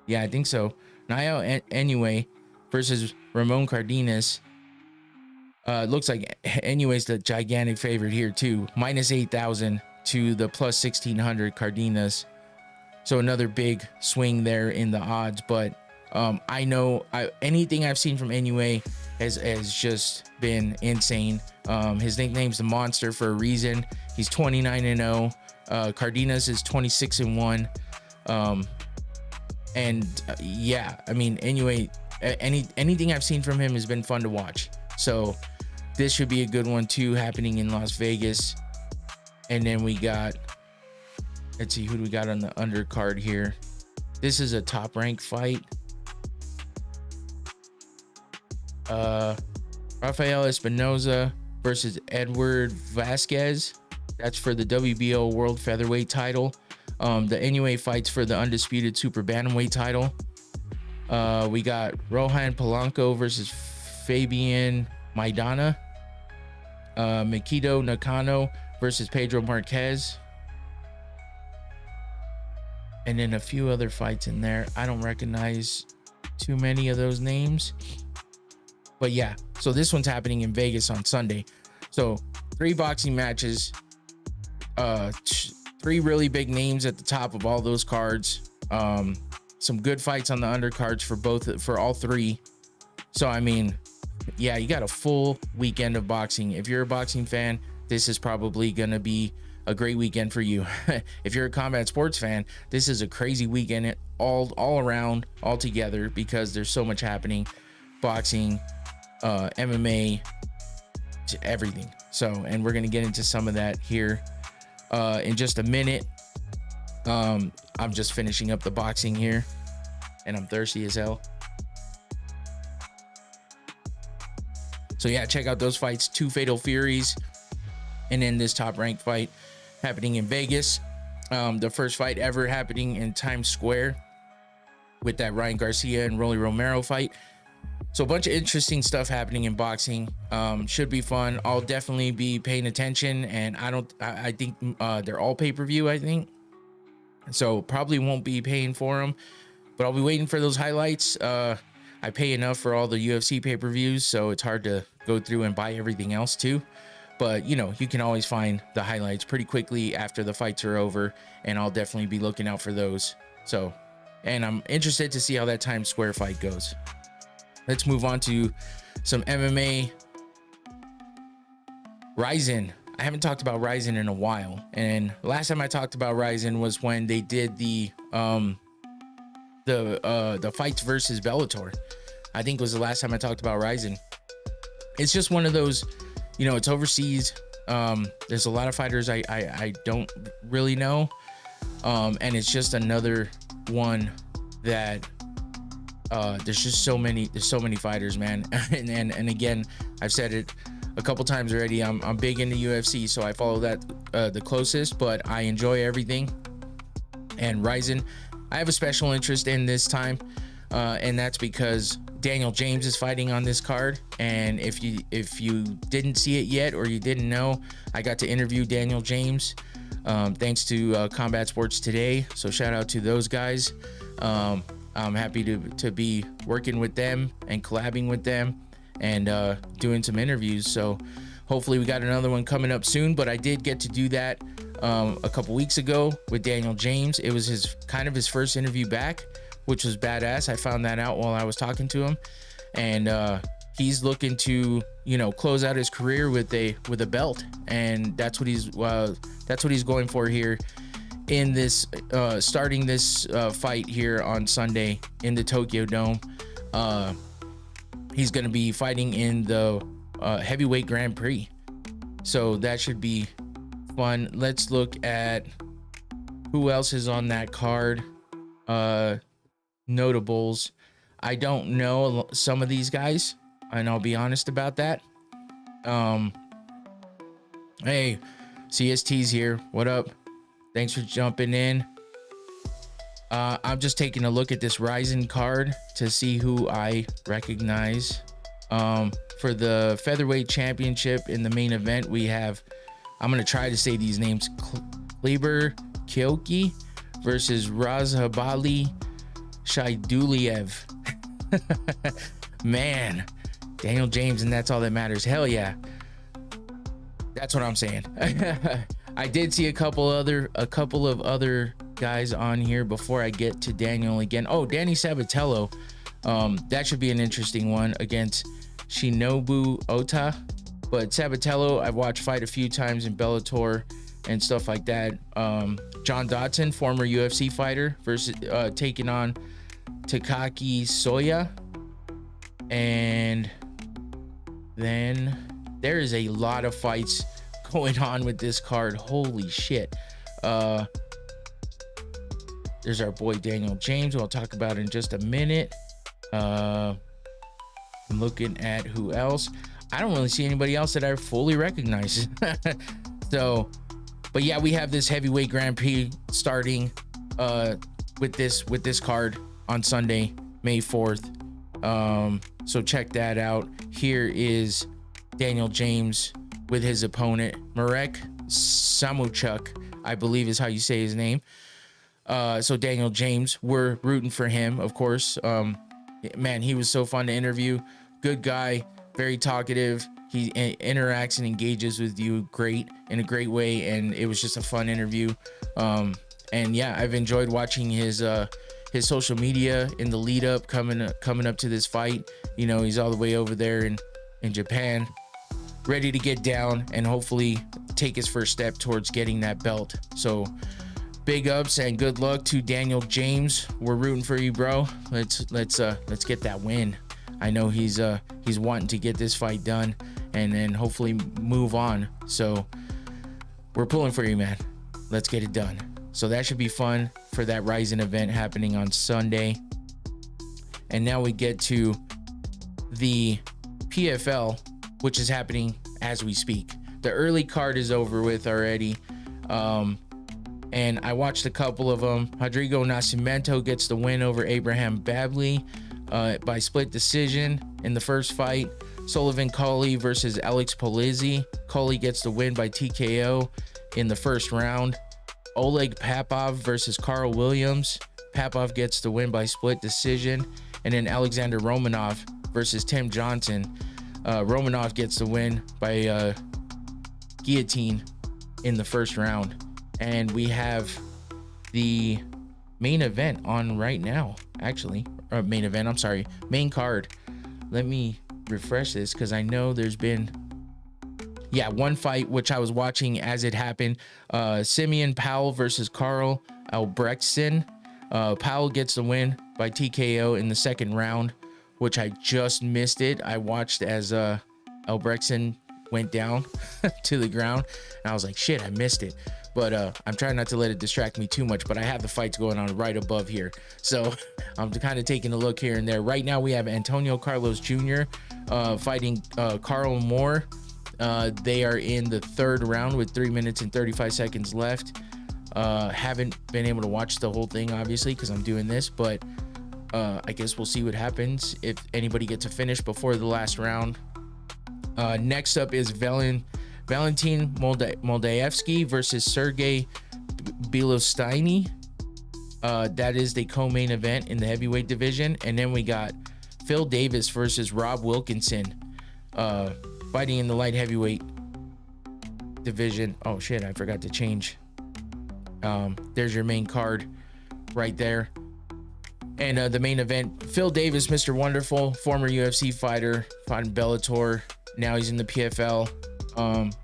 Yeah, I think so. Naoya Inoue versus Ramon Cardenas. It looks like Inoue's the gigantic favorite here too. Minus 8,000 to the plus 1,600 Cardenas. So another big swing there in the odds. But I know anything I've seen from Inoue has just been insane. His nickname's the Monster for a reason. He's 29-0. Cardenas is 26-1. Yeah, I mean, Inoue, anything I've seen from him has been fun to watch. So this should be a good one too, happening in Las Vegas. And then we got, let's see, who do we got on the undercard here? This is a top rank fight. Rafael Espinoza versus Edward Vasquez. That's for the WBO World Featherweight title. The Inoue fights for the undisputed Super Bantamweight title. We got Rohan Polanco versus Fabian Maidana. Mikito Nakano versus Pedro Marquez. And then a few other fights in there. I don't recognize too many of those names. But yeah, so this one's happening in Vegas on Sunday. So 3 boxing matches. 3 really big names at the top of all those cards. Some good fights on the undercards for all 3. So I mean, yeah, you got a full weekend of boxing. If you're a boxing fan, this is probably gonna be a great weekend for you. If you're a combat sports fan, this is a crazy weekend all around, all together, because there's so much happening. Boxing, MMA, everything. So, and we're gonna get into some of that here in just a minute. I'm just finishing up the boxing here, and I'm thirsty as hell. So yeah, check out those fights. 2 Fatal Furies, and then this top ranked fight happening in Vegas. The first fight ever happening in Times Square with that Ryan Garcia and Rolly Romero fight. So a bunch of interesting stuff happening in boxing. Should be fun. I'll definitely be paying attention, and I think they're all pay-per-view, I think. So probably won't be paying for them, but I'll be waiting for those highlights. I pay enough for all the UFC pay-per-views, so it's hard to go through and buy everything else too. But you know, you can always find the highlights pretty quickly after the fights are over, and I'll definitely be looking out for those. So, and I'm interested to see how that Times Square fight goes. Let's move on to some MMA. Rizin. I haven't talked about Rizin in a while, and last time I talked about Rizin was when they did the fights versus Bellator. I think was the last time I talked about Rizin. It's just one of those, you know, it's overseas. There's a lot of fighters I don't really know, and it's just another one that there's just so many fighters, man. and again, I've said it a couple times already. I'm big into UFC, so I follow that the closest, but I enjoy everything. And Rizin, I have a special interest in this time, and that's because Daniel James is fighting on this card. And if you didn't see it yet, or you didn't know, I got to interview Daniel James thanks to Combat Sports Today, so shout out to those guys. I'm happy to be working with them and collabing with them and doing some interviews. So hopefully we got another one coming up soon, but I did get to do that a couple weeks ago with Daniel James. It was his first interview back, which was badass. I found that out while I was talking to him, and he's looking to, you know, close out his career with a belt, and that's what he's going for here in this starting this fight here on Sunday in the Tokyo Dome. He's going to be fighting in the heavyweight Grand Prix, so that should be fun. Let's look at who else is on that card. Notables, I don't know some of these guys, and I'll be honest about that. Hey, CST's here, what up? Thanks for jumping in. I'm just taking a look at this Rizin card to see who I recognize. For the featherweight championship in the main event, we have, I'm going to try to say these names, Kleber Kyoki versus Razhabali Shaiduliev. Man, Daniel James, and that's all that matters. Hell yeah. That's what I'm saying. I did see a couple of other guys on here before I get to Daniel again. Oh, Danny Sabatello. That should be an interesting one against Shinobu Ota. But Sabatello, I've watched fight a few times in Bellator and stuff like that. John Dodson, former UFC fighter, versus taking on Takaki Soya. And then there is a lot of fights going on with this card. Holy shit. There's our boy Daniel James, who I'll talk about in just a minute. I'm looking at who else. I don't really see anybody else that I fully recognize. So, but yeah, we have this heavyweight Grand Prix starting with this card on Sunday, May 4th. So check that out. Here is Daniel James with his opponent, Marek Samuchuk, I believe is how you say his name. So Daniel James, we're rooting for him, of course. Man, he was so fun to interview. Good guy, very talkative. He interacts and engages with you in a great way, and it was just a fun interview. And yeah, I've enjoyed watching his social media in the lead up coming up to this fight. You know, he's all the way over there in Japan, ready to get down and hopefully take his first step towards getting that belt. So big ups and good luck to Daniel James. We're rooting for you, bro. Let's get that win. I know he's wanting to get this fight done and then hopefully move on. So we're pulling for you, man. Let's get it done. So that should be fun for that Rizin event happening on Sunday. And now we get to the PFL, which is happening as we speak. The early card is over with already. And I watched a couple of them. Rodrigo Nascimento gets the win over Abraham Babley. by split decision in the first fight. Sullivan Cauley versus Alex Polizzi. Cauley gets the win by TKO in the first round. Oleg Papov versus Carl Williams. Papov gets the win by split decision. And then Alexander Romanov versus Tim Johnson. Romanov gets the win by guillotine in the first round. And we have the main event on right now, actually. Main card. Let me refresh this because I know there's been one fight which I was watching as it happened. Simeon Powell versus Carl Albrechtsen. Powell gets the win by TKO in the second round, which I just missed it. I watched as Albrechtsen went down to the ground, and I was like, shit, I missed it. But I'm trying not to let it distract me too much, but I have the fights going on right above here. So I'm kind of taking a look here and there. Right now we have Antonio Carlos Jr. Fighting Carl Moore. They are in the third round with 3 minutes and 35 seconds left. Haven't been able to watch the whole thing, obviously, because I'm doing this, but I guess we'll see what happens if anybody gets a finish before the last round. Next up is Valentin Moldaevsky versus Sergey Bilostaini. That is the co-main event in the heavyweight division. And then we got Phil Davis versus Rob Wilkinson, fighting in the light heavyweight division. Oh shit, I forgot to change. There's your main card right there. And the main event, Phil Davis, Mr. Wonderful, former UFC fighter, fought in Bellator. Now he's in the PFL,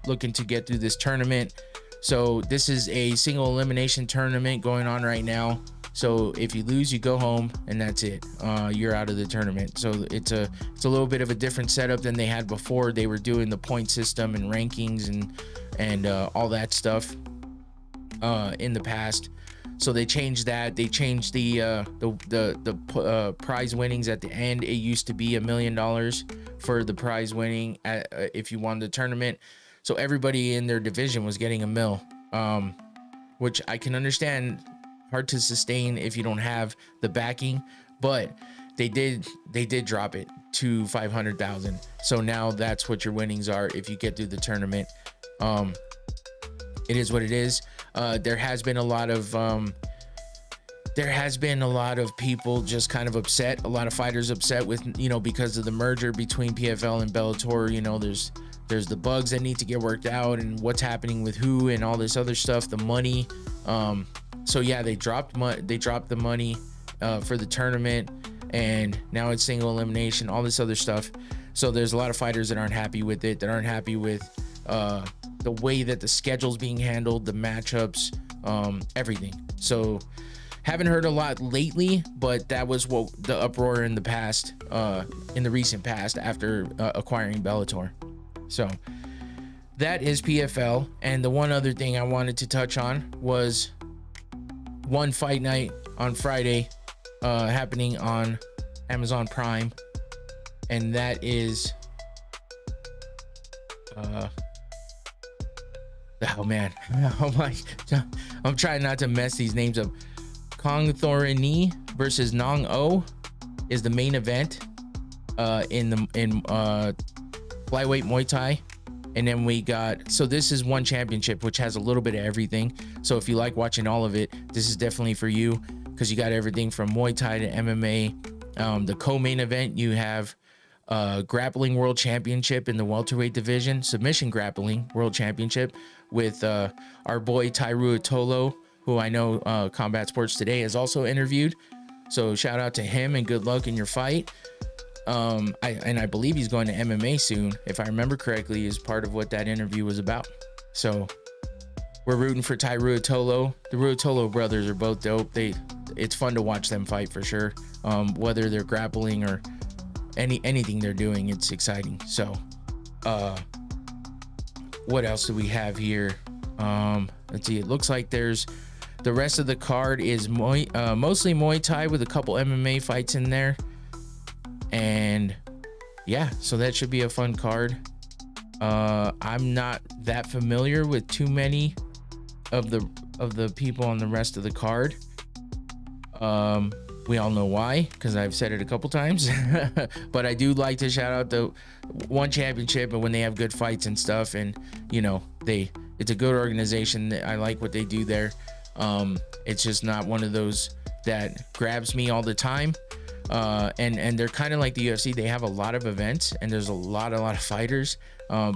looking to get through this tournament. So this is a single elimination tournament going on right now. So if you lose, you go home, and that's it. You're out of the tournament. So it's a little bit of a different setup than they had before. They were doing the point system and rankings and all that stuff in the past. So they changed that. They changed the prize winnings at the end. It used to be $1 million for the prize winning if you won the tournament. So everybody in their division was getting $1 million, which I can understand, hard to sustain if you don't have the backing, but they did drop it to 500,000. So now that's what your winnings are if you get through the tournament. It is what it is. There has been a lot of people just kind of upset, a lot of fighters upset with, because of the merger between PFL and Bellator. There's the bugs that need to get worked out and what's happening with who and all this other stuff, the money. So yeah, they dropped the money for the tournament, and now it's single elimination, all this other stuff. So there's a lot of fighters that aren't happy with it, that aren't happy with the way that the schedule's being handled, the matchups, everything. So haven't heard a lot lately, but that was what the uproar in the past, in the recent past, after acquiring Bellator. So that is PFL. And the one other thing I wanted to touch on was one fight night on Friday, happening on Amazon Prime, and that is oh man, I'm trying not to mess these names up. Kong Thorini versus Nong O is the main event in flyweight Muay Thai. And then we got, so this is one championship, which has a little bit of everything. So if you like watching all of it, this is definitely for you, because you got everything from Muay Thai to MMA. The co-main event, you have grappling world championship in the welterweight division, submission grappling world championship with our boy Tairu Atolo, who I know Combat Sports Today has also interviewed. So shout out to him and good luck in your fight. I believe he's going to MMA soon, if I remember correctly, is part of what that interview was about. So we're rooting for Tairu Atolo. The Ruotolo brothers are both dope. It's fun to watch them fight for sure. Whether they're grappling or anything they're doing, it's exciting. So what else do we have here? Let's see. It looks like there's the rest of the card is mostly Muay Thai with a couple MMA fights in there. And yeah, so that should be a fun card. I'm not that familiar with too many of the people on the rest of the card. We all know why, because I've said it a couple times. But I do like to shout out the One Championship, and when they have good fights and stuff, and you know, it's a good organization. I like what they do there. It's just not one of those that grabs me all the time. And they're kind of like the UFC. They have a lot of events, and there's a lot of fighters,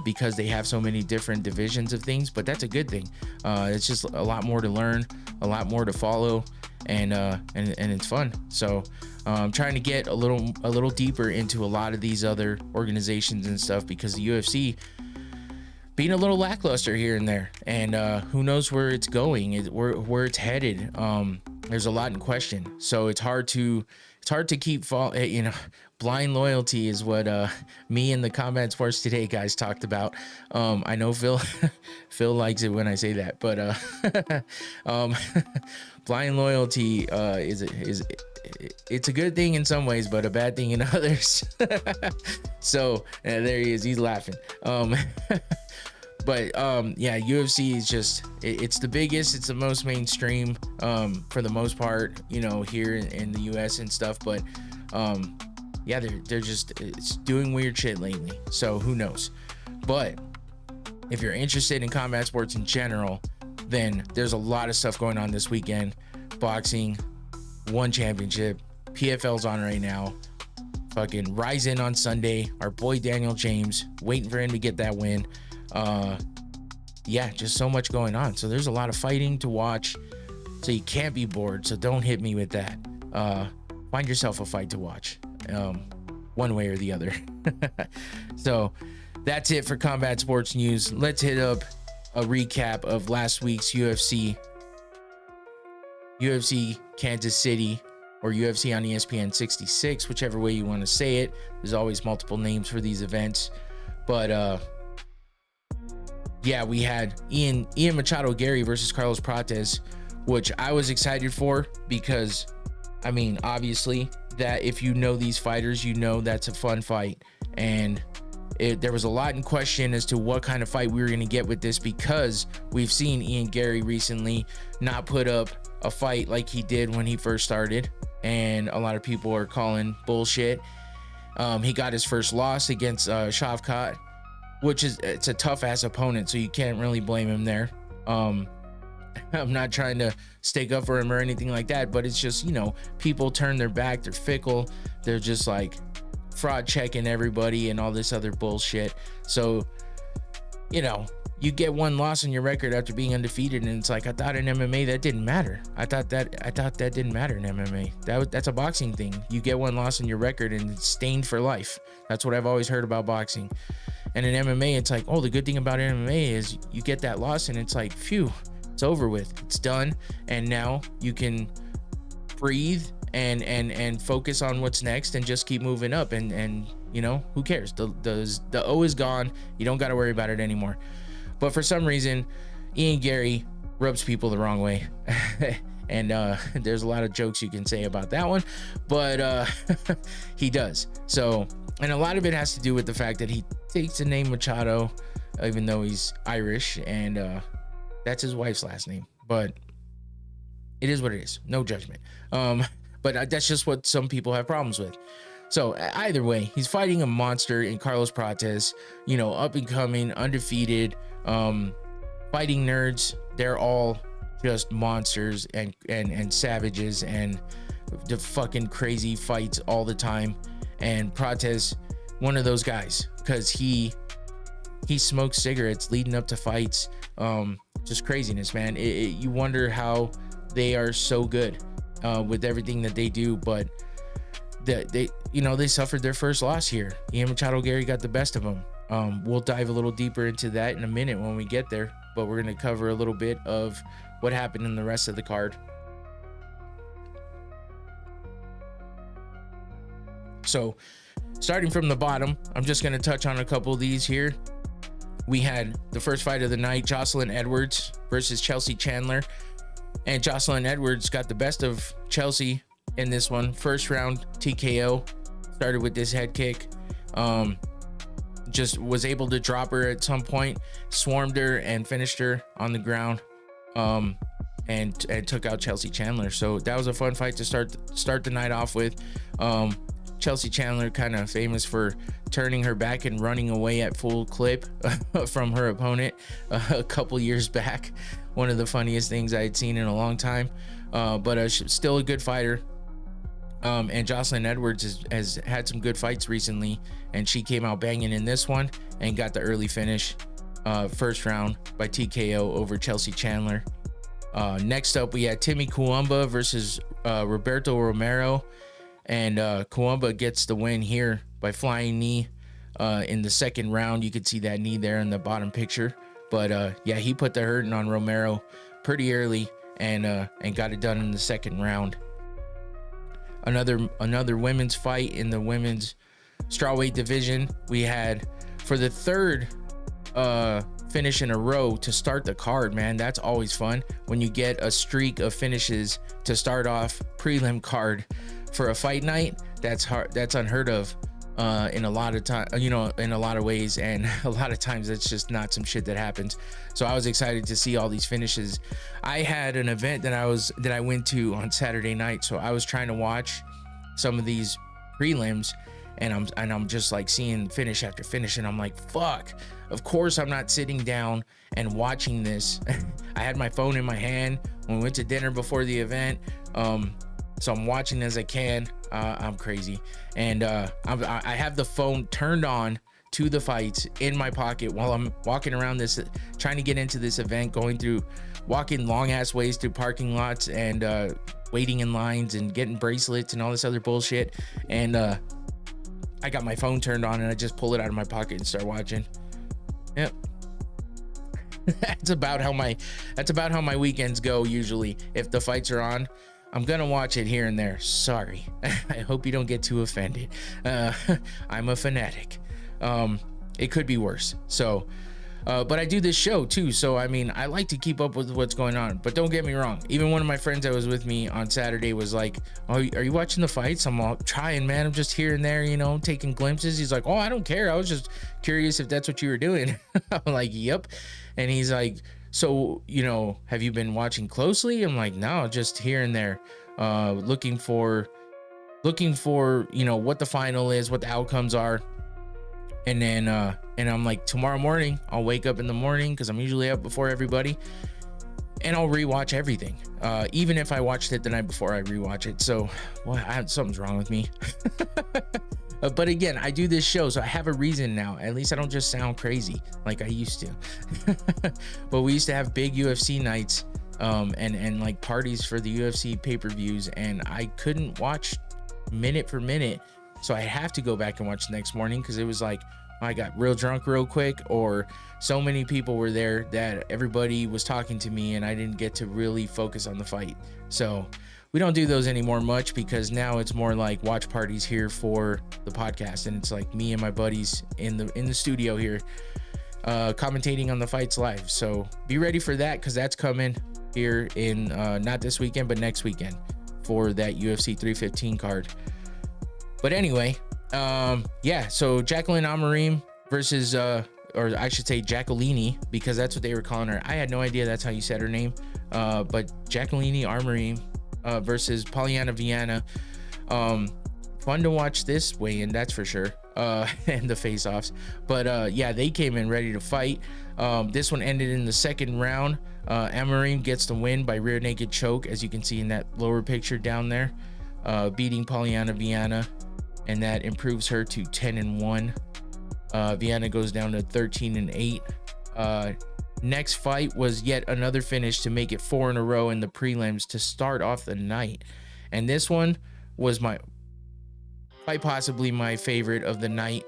because they have so many different divisions of things. But that's a good thing. It's just a lot more to learn, a lot more to follow, and it's fun. So I'm trying to get a little deeper into a lot of these other organizations and stuff, because the UFC being a little lackluster here and there, and who knows where it's going, where it's headed. There's a lot in question, so it's hard to keep blind loyalty is what me and the Combat Sports Today guys talked about. I know Phil likes it when I say that, but blind loyalty is it's a good thing in some ways, but a bad thing in others. So there he is, he's laughing. But yeah, UFC is just it's the biggest, it's the most mainstream for the most part, you know, here in the US and stuff. But yeah, they're just, it's doing weird shit lately, so who knows. But if you're interested in combat sports in general, then there's a lot of stuff going on this weekend. Boxing, One Championship, PFL's on right now, fucking Rizin on Sunday, our boy Daniel James, waiting for him to get that win. Yeah, just so much going on. So there's a lot of fighting to watch, so you can't be bored. So don't hit me with that. Find yourself a fight to watch, one way or the other. So that's it for combat sports news. Let's hit up a recap of last week's UFC Kansas City, or UFC on ESPN 66, whichever way you want to say it. There's always multiple names for these events, but yeah, we had Ian Machado Gary versus Carlos Prates, which I was excited for, because I mean, obviously, that if you know these fighters, you know that's a fun fight. And there was a lot in question as to what kind of fight we were going to get with this, because we've seen Ian Gary recently not put up a fight like he did when he first started, and a lot of people are calling bullshit. He got his first loss against Shavkat, which it's a tough ass opponent, so you can't really blame him there. I'm not trying to stake up for him or anything like that, but it's just, you know, people turn their back, they're fickle, they're just like fraud checking everybody and all this other bullshit. So, you know, you get one loss on your record after being undefeated, and it's like, I thought in MMA that didn't matter. I thought that didn't matter in MMA. That's a boxing thing. You get one loss on your record and it's stained for life. That's what I've always heard about boxing. And in MMA, it's like, oh, the good thing about MMA is you get that loss and it's like, phew, it's over with, it's done, and now you can breathe and focus on what's next and just keep moving up, and you know, who cares? The O is gone. You don't got to worry about it anymore. But for some reason, Ian Gary rubs people the wrong way. And there's a lot of jokes you can say about that one, but he does. So, and a lot of it has to do with the fact that he takes the name Machado, even though he's Irish, and that's his wife's last name. But it is what it is. No judgment. But that's just what some people have problems with. So either way, he's fighting a monster in Carlos Prates, you know, up and coming, undefeated, fighting nerds. They're all just monsters and savages and the fucking crazy fights all the time. And Prates, one of those guys, because he smokes cigarettes leading up to fights. Just craziness, man. You wonder how they are so good with everything that they do, but they suffered their first loss here. Ian Machado Gary got the best of them. We'll dive a little deeper into that in a minute when we get there, but we're going to cover a little bit of what happened in the rest of the card. So starting from the bottom, I'm just going to touch on a couple of these here. We had the first fight of the night, Jocelyn Edwards versus Chelsea Chandler. And Jocelyn Edwards got the best of Chelsea in this one. First round TKO. Started with this head kick. Just was able to drop her at some point. Swarmed her and finished her on the ground. and took out Chelsea Chandler. So that was a fun fight to start the night off with. Chelsea Chandler, kind of famous for turning her back and running away at full clip from her opponent a couple years back. One of the funniest things I had seen in a long time, but still a good fighter. And Jocelyn Edwards has had some good fights recently, and she came out banging in this one and got the early finish, first round by TKO over Chelsea Chandler. Next up, we had Timmy Kuumba versus Roberto Romero, and Kuumba gets the win here by flying knee in the second round. You could see that knee there in the bottom picture, but yeah, he put the hurting on Romero pretty early and got it done in the second round. Another women's fight in the women's strawweight division. We had, for the third finish in a row to start the card, man, that's always fun when you get a streak of finishes to start off prelim card for a fight night. That's hard, that's unheard of in a lot of time, in a lot of ways, and a lot of times it's just not some shit that happens. So I was excited to see all these finishes. I had an event that I went to on Saturday night, so I was trying to watch some of these prelims, and I'm just like seeing finish after finish, and I'm like, fuck, of course I'm not sitting down and watching this. I had my phone in my hand when we went to dinner before the event, so I'm watching as I can. I'm crazy, and I have the phone turned on to the fights in my pocket while I'm walking around this, trying to get into this event, walking long ass ways through parking lots and waiting in lines and getting bracelets and all this other bullshit. And I got my phone turned on and I just pull it out of my pocket and start watching. Yep. That's about how my weekends go usually. If the fights are on, I'm gonna watch it here and there. Sorry. I hope you don't get too offended. I'm a fanatic. It could be worse. So but I do this show too, so I mean, I like to keep up with what's going on. But don't get me wrong, even one of my friends that was with me on Saturday was like, oh, are you watching the fights? I'm all, trying, man. I'm just here and there, taking glimpses. He's like, oh, I don't care, I was just curious if that's what you were doing. I'm like, yep. And he's like, so have you been watching closely? I'm like, no, just here and there, looking for what the final is, what the outcomes are. And then and I'm like, tomorrow morning I'll wake up in the morning, because I'm usually up before everybody, and I'll rewatch everything, even if I watched it the night before, I rewatch it. So something's wrong with me. But again, I do this show, so I have a reason now. At least I don't just sound crazy like I used to. But we used to have big UFC nights, and like parties for the UFC pay-per-views, and I couldn't watch minute for minute, so I have to go back and watch the next morning, because it was like, I got real drunk real quick, or so many people were there that everybody was talking to me and I didn't get to really focus on the fight. So we don't do those anymore much, because now it's more like watch parties here for the podcast, and it's like me and my buddies in the studio here, commentating on the fights live. So be ready for that, because that's coming here in not this weekend but next weekend for that UFC 315 card. But anyway, yeah, so Jacqueline Amorim versus or I should say Jacqueline, because that's what they were calling her. I had no idea that's how you said her name, but Jacqueline Amorim versus Polyana Viana. Fun to watch this weigh-in, that's for sure, and the face-offs. But yeah, they came in ready to fight. This one ended in the second round. Amorim gets the win by rear naked choke, as you can see in that lower picture down there, beating Polyana Viana, and that improves her to 10-1. Viana goes down to 13-8. Next fight was yet another finish to make it 4 in a row in the prelims to start off the night, and this one was quite possibly my favorite of the night.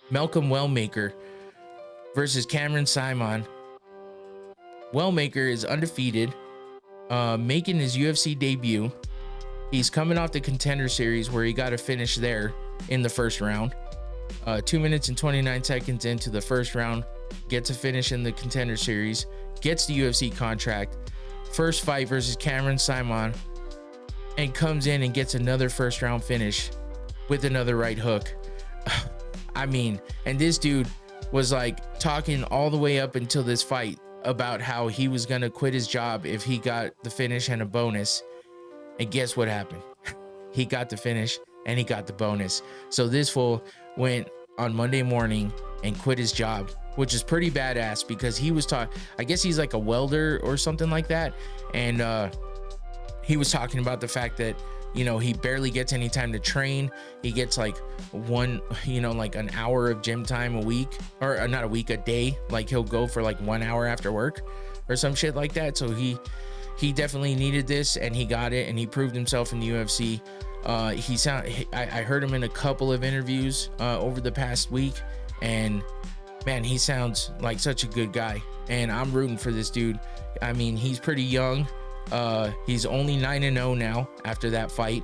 Malcolm Wellmaker versus Cameron Simon. Wellmaker is undefeated, making his UFC debut. He's coming off the Contender Series, where he got a finish there in the first round. 2 minutes and 29 seconds into the first round, gets a finish in the Contender Series, gets the UFC contract, first fight versus Cameron Simon, and comes in and gets another first round finish with another right hook. I mean, and this dude was like talking all the way up until this fight about how he was gonna quit his job if he got the finish and a bonus. And guess what happened? He got the finish and he got the bonus. So this fool went on Monday morning and quit his job, which is pretty badass, because he was I guess he's like a welder or something like that. And he was talking about the fact that, you know, he barely gets any time to train. He gets like like an hour of gym time a week, or not a week, a day. Like he'll go for like 1 hour after work or some shit like that. So he definitely needed this, and he got it, and he proved himself in the UFC. I heard him in a couple of interviews over the past week, and man, he sounds like such a good guy, and I'm rooting for this dude. I mean, he's pretty young. He's only 9-0 now after that fight.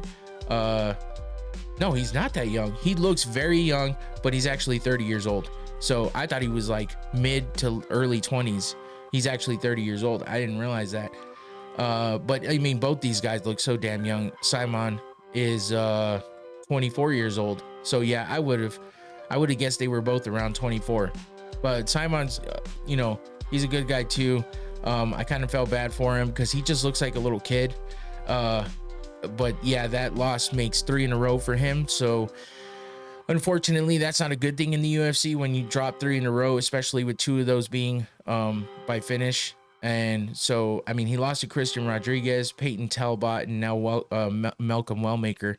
No, he's not that young. He looks very young, but he's actually 30 years old. So I thought he was like mid to early 20s. He's actually 30 years old. I didn't realize that. But I mean, both these guys look so damn young. Simon is 24 years old. So yeah, I would have guessed they were both around 24. But Simon's, he's a good guy too. I kind of felt bad for him because he just looks like a little kid. But yeah, that loss makes 3 in a row for him. So unfortunately, that's not a good thing in the UFC when you drop 3 in a row, especially with 2 of those being by finish. And so, I mean, he lost to Christian Rodriguez, Peyton Talbot, and now Malcolm Wellmaker.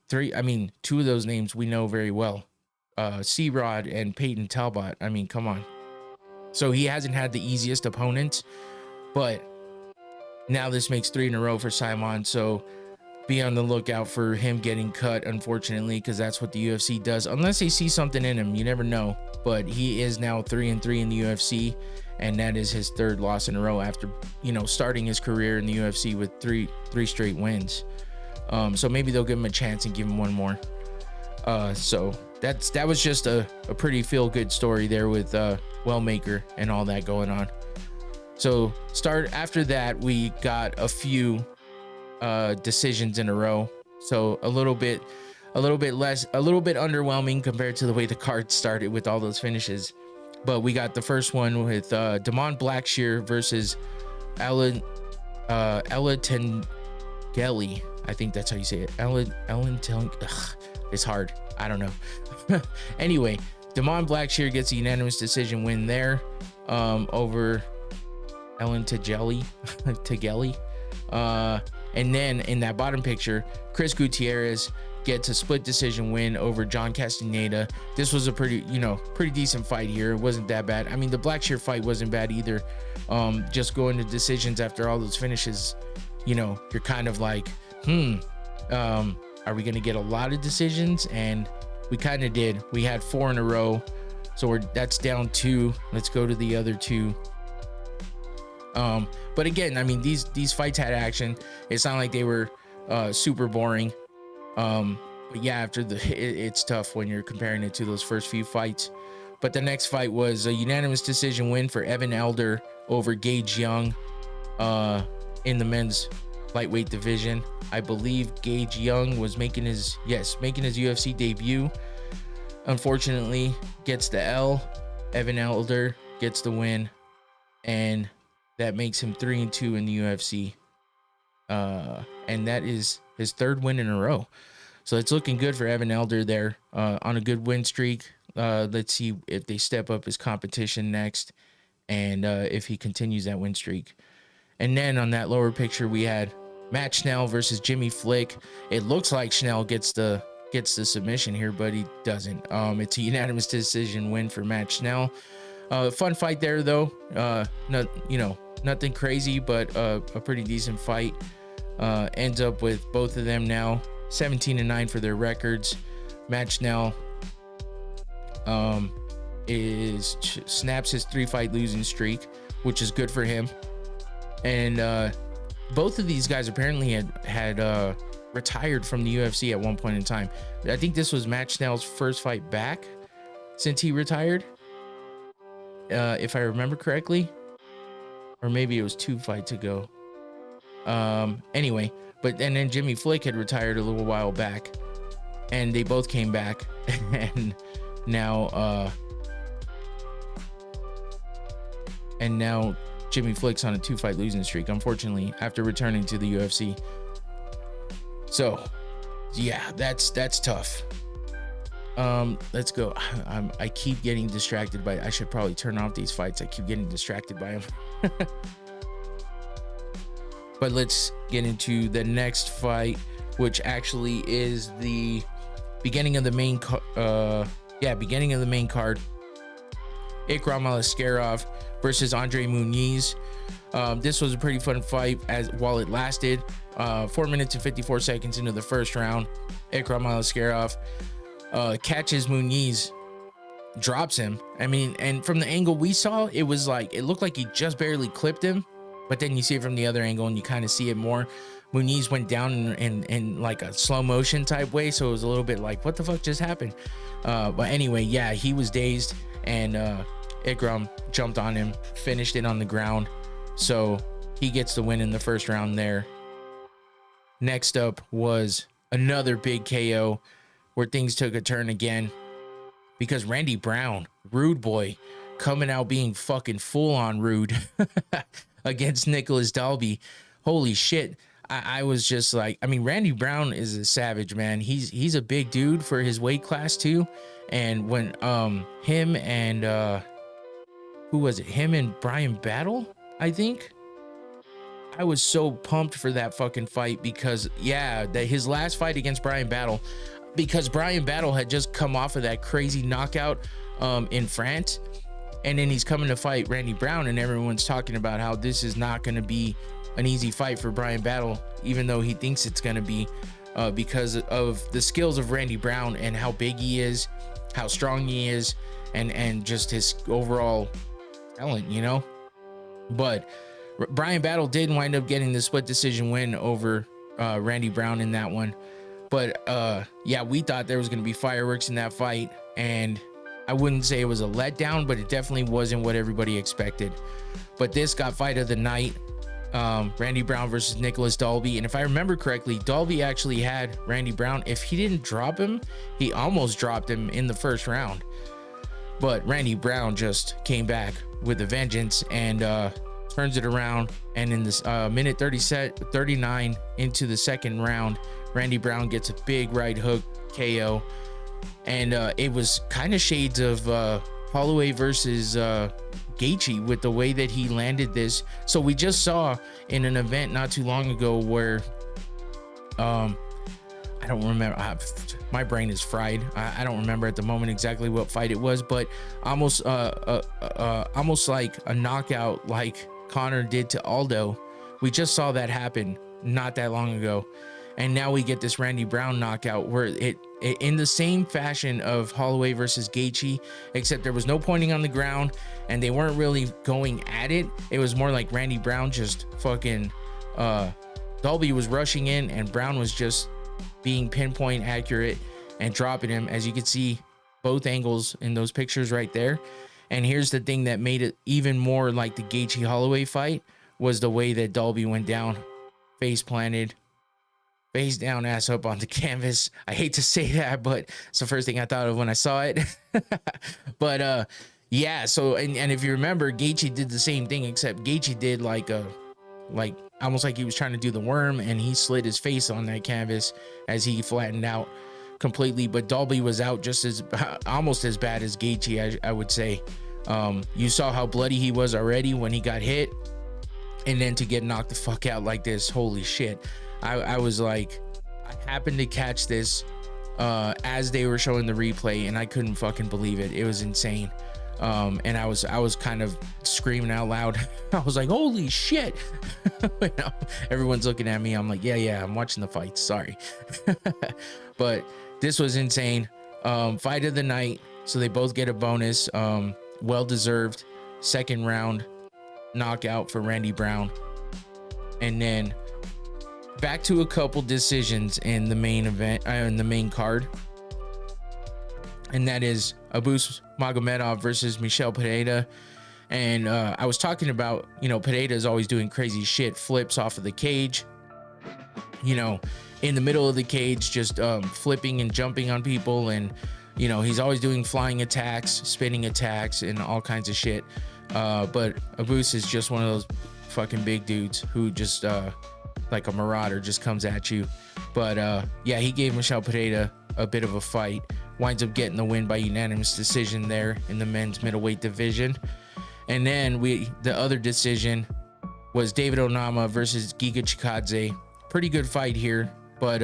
2 of those names we know very well. C-Rod and Peyton Talbot. I mean, come on. So he hasn't had the easiest opponents, but now this makes 3 in a row for Simon. So be on the lookout for him getting cut, unfortunately, because that's what the UFC does. Unless they see something in him, you never know. But he is now 3-3 in the UFC, and that is his 3rd loss in a row after, starting his career in the UFC with three straight wins. So maybe they'll give him a chance and give him one more. So that was just a pretty feel-good story there with Wellmaker and all that going on. So after that, we got a few decisions in a row. So a little bit underwhelming compared to the way the card started with all those finishes. But we got the first one with Damon Blackshear versus Ella Tengeli. I think that's how you say it. Ellen Tengeli. It's hard. I don't know. Anyway, Damon Blackshear gets a unanimous decision win there over Ellen Tengeli. And then in that bottom picture, Chris Gutierrez gets a split decision win over John Castaneda. This was a pretty decent fight here. It wasn't that bad. I mean, the Blackshear fight wasn't bad either. Just going to decisions after all those finishes, you're kind of like, are we going to get a lot of decisions? And we kind of did. We had 4 in a row. So that's down 2. Let's go to the other 2. But again, I mean, these fights had action. It's not like they were super boring. But yeah, it's tough when you're comparing it to those first few fights. But the next fight was a unanimous decision win for Evan Elder over Gage Young in the men's lightweight division. I believe Gage Young was making his UFC debut. Unfortunately, gets the L. Evan Elder gets the win, and that makes him 3-2 in the UFC. And that is his 3rd win in a row. So it's looking good for Evan Elder there on a good win streak. Let's see if they step up his competition next, and if he continues that win streak. And then on that lower picture, we had Matt Schnell versus Jimmy Flick. It looks like Schnell gets the submission here, but he doesn't. It's a unanimous decision win for Matt Schnell. Fun fight there, though. Nothing crazy, but a pretty decent fight. Ends up with both of them now 17-9 for their records. Matt Schnell snaps his 3-fight losing streak, which is good for him. And both of these guys apparently had retired from the UFC at one point in time. I think this was Matt Schnell's first fight back since he retired, if I remember correctly, or maybe it was 2 fights ago. Anyway, but then Jimmy Flick had retired a little while back, and they both came back, and now and now Jimmy Flick's on a 2-fight losing streak, unfortunately, after returning to the UFC. So yeah, that's tough. Let's go. I keep getting distracted by, I should probably turn off these fights. I keep getting distracted by them. But let's get into the next fight, which actually is the beginning of the main beginning of the main card. Ikram Aliskerov versus Andre Muniz. This was a pretty fun fight while it lasted. 4 minutes and 54 seconds into the first round, Ikram Aliskerov catches Muniz, drops him. I mean, and from the angle we saw, it looked like he just barely clipped him, but then you see it from the other angle and you kind of see it more. Muniz went down in like a slow motion type way, so it was a little bit like, what the fuck just happened? But anyway, yeah, he was dazed, and Ikram jumped on him, finished it on the ground, so he gets the win in the first round there. Next up was another big KO where things took a turn again, because Randy Brown, Rude Boy, coming out being fucking full on rude against Nicholas Dalby. Holy shit. I was just like, I mean, Randy Brown is a savage, man. He's a big dude for his weight class too. And when him and who was it? Him and Brian Battle, I think. I was so pumped for that fucking fight, because his last fight against Brian Battle, because Brian Battle had just come off of that crazy knockout in France, and then he's coming to fight Randy Brown, and everyone's talking about how this is not going to be an easy fight for Brian Battle, even though he thinks it's going to be, because of the skills of Randy Brown and how big he is, how strong he is, and just his overall talent, you know. But Brian Battle did wind up getting the split decision win over Randy Brown in that one. But yeah, we thought there was going to be fireworks in that fight, and I wouldn't say it was a letdown, but it definitely wasn't what everybody expected. But this got fight of the night. Randy Brown versus Nicholas Dalby. And if I remember correctly, Dalby actually had Randy Brown. If he didn't drop him, he almost dropped him in the first round. But Randy Brown just came back with a vengeance and turns it around. And in this minute 39 into the second round, Randy Brown gets a big right hook KO. And it was kind of shades of Holloway versus Gaethje with the way that he landed this. So we just saw in an event not too long ago where I don't remember, my brain is fried. I don't remember at the moment exactly what fight it was, but almost like a knockout like Conor did to Aldo. We just saw that happen not that long ago, and now we get this Randy Brown knockout where it in the same fashion of Holloway versus Gaethje, except there was no pointing on the ground and they weren't really going at it. It was more like Randy Brown just fucking Dalby was rushing in and Brown was just being pinpoint accurate and dropping him, as you can see both angles in those pictures right there. And here's the thing that made it even more like the Gaethje Holloway fight was the way that Dalby went down, face planted, face down, ass up on the canvas. I hate to say that, but it's the first thing I thought of when I saw it. But yeah, so and if you remember, Gaethje did the same thing, except Gaethje did like almost like he was trying to do the worm, and he slid his face on that canvas as he flattened out completely. But Dalby was out just as almost as bad as Gaethje, I would say. You saw how bloody he was already when he got hit, and then to get knocked the fuck out like this, holy shit. I was like, I happened to catch this as they were showing the replay, and I couldn't fucking believe it. It was insane. And I was kind of screaming out loud. I was like, holy shit. You know, everyone's looking at me. I'm like, yeah, I'm watching the fight. Sorry. But this was insane. Fight of the night. So they both get a bonus. Well-deserved second round knockout for Randy Brown. And then back to a couple decisions in the main event, in the main card, and that is Abus Magomedov versus Michel Pereira. And I was talking about, you know, Pereira is always doing crazy shit, flips off of the cage, you know, in the middle of the cage, just flipping and jumping on people, and you know, he's always doing flying attacks, spinning attacks, and all kinds of shit. But Abus is just one of those fucking big dudes who just like a marauder just comes at you. But yeah, he gave Michel Pereira a bit of a fight, winds up getting the win by unanimous decision there in the men's middleweight division. And then the other decision was David Onama versus Giga Chikadze. Pretty good fight here, but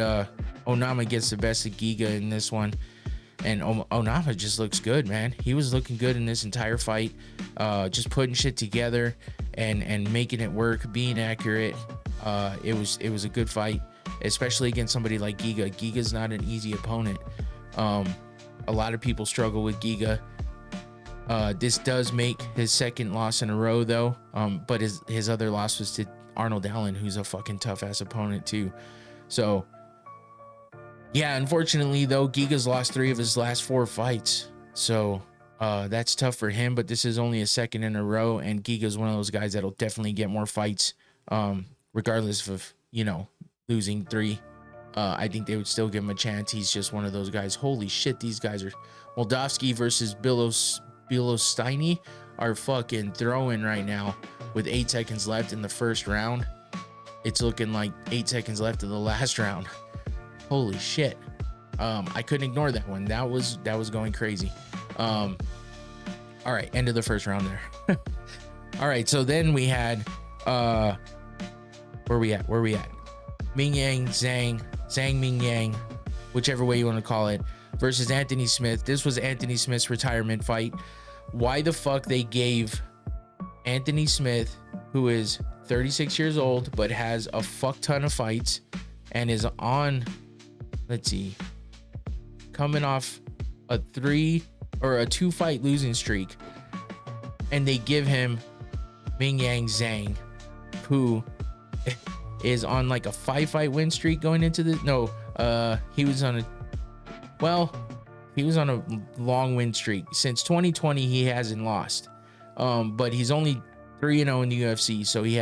Onama gets the best of Giga in this one. And Onama just looks good, man. He was looking good in this entire fight, just putting shit together and making it work, being accurate. It was a good fight, especially against somebody like Giga. Giga's not an easy opponent. A lot of people struggle with Giga. This does make his second loss in a row, though. But his other loss was to Arnold Allen, who's a fucking tough ass opponent too. So yeah, unfortunately though, Giga's lost 3 of his last 4 fights. So that's tough for him, but this is only a second in a row, and Giga's one of those guys that'll definitely get more fights, regardless of, you know, losing 3. I think they would still give him a chance. He's just one of those guys. Holy shit, these guys are... Moldavsky versus Bilosteini are fucking throwing right now with 8 seconds left in the first round. It's looking like 8 seconds left of the last round. Holy shit. I couldn't ignore that one. That was going crazy. All right, end of the first round there. All right, so then we had where we at? Ming Yang, Zhang Ming Yang, whichever way you want to call it, versus Anthony Smith. This was Anthony Smith's retirement fight. Why the fuck they gave Anthony Smith, who is 36 years old but has a fuck ton of fights and is on, let's see, coming off a 2 fight losing streak, and they give him Ming Yang Zhang, who is on like a 5 fight win streak going into this. No, he was on a long win streak. Since 2020 he hasn't lost, but he's only 3-0 in the UFC. So he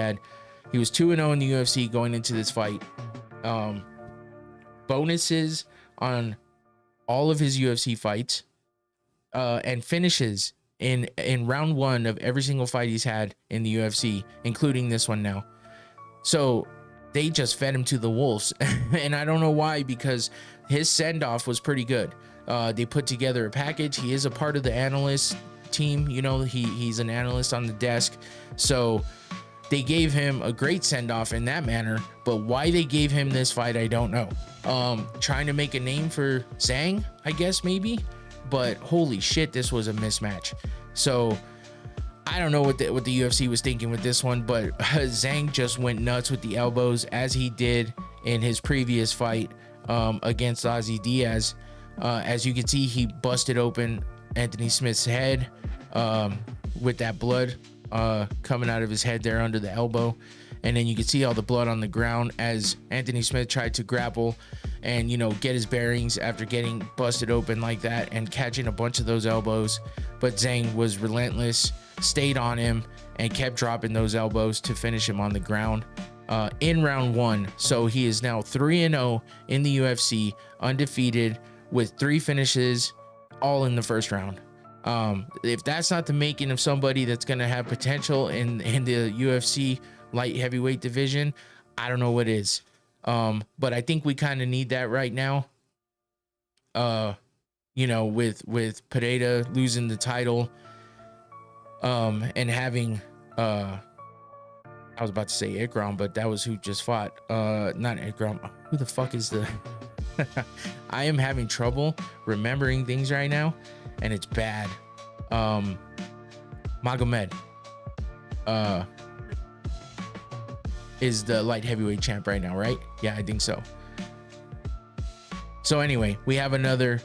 was 2-0 in the UFC going into this fight. Bonuses on all of his UFC fights, and finishes in round 1 of every single fight he's had in the UFC, including this one now. So they just fed him to the wolves. And I don't know why, because his send-off was pretty good. They put together a package. He is a part of the analyst team, you know, he's an analyst on the desk. So they gave him a great send-off in that manner, but why they gave him this fight, I don't know. Trying to make a name for Zhang, I guess, maybe, but holy shit, this was a mismatch. So I don't know what the UFC was thinking with this one, but Zhang just went nuts with the elbows, as he did in his previous fight against Ozzy Diaz. As you can see, he busted open Anthony Smith's head with that blood coming out of his head there under the elbow. And then you can see all the blood on the ground as Anthony Smith tried to grapple and, you know, get his bearings after getting busted open like that and catching a bunch of those elbows. But Zhang was relentless, stayed on him, and kept dropping those elbows to finish him on the ground in round 1. So he is now 3-0 in the UFC, undefeated, with 3 finishes, all in the first round. If that's not the making of somebody that's going to have potential in the UFC light heavyweight division, I don't know what is. But I think we kind of need that right now. You know, with Pereira losing the title, and having I was about to say Ikram, but that was who just fought. Not Ikram. Who the fuck is the I am having trouble remembering things right now, and it's bad. Magomed is the light heavyweight champ right now, right? Yeah, I think so. So anyway, we have another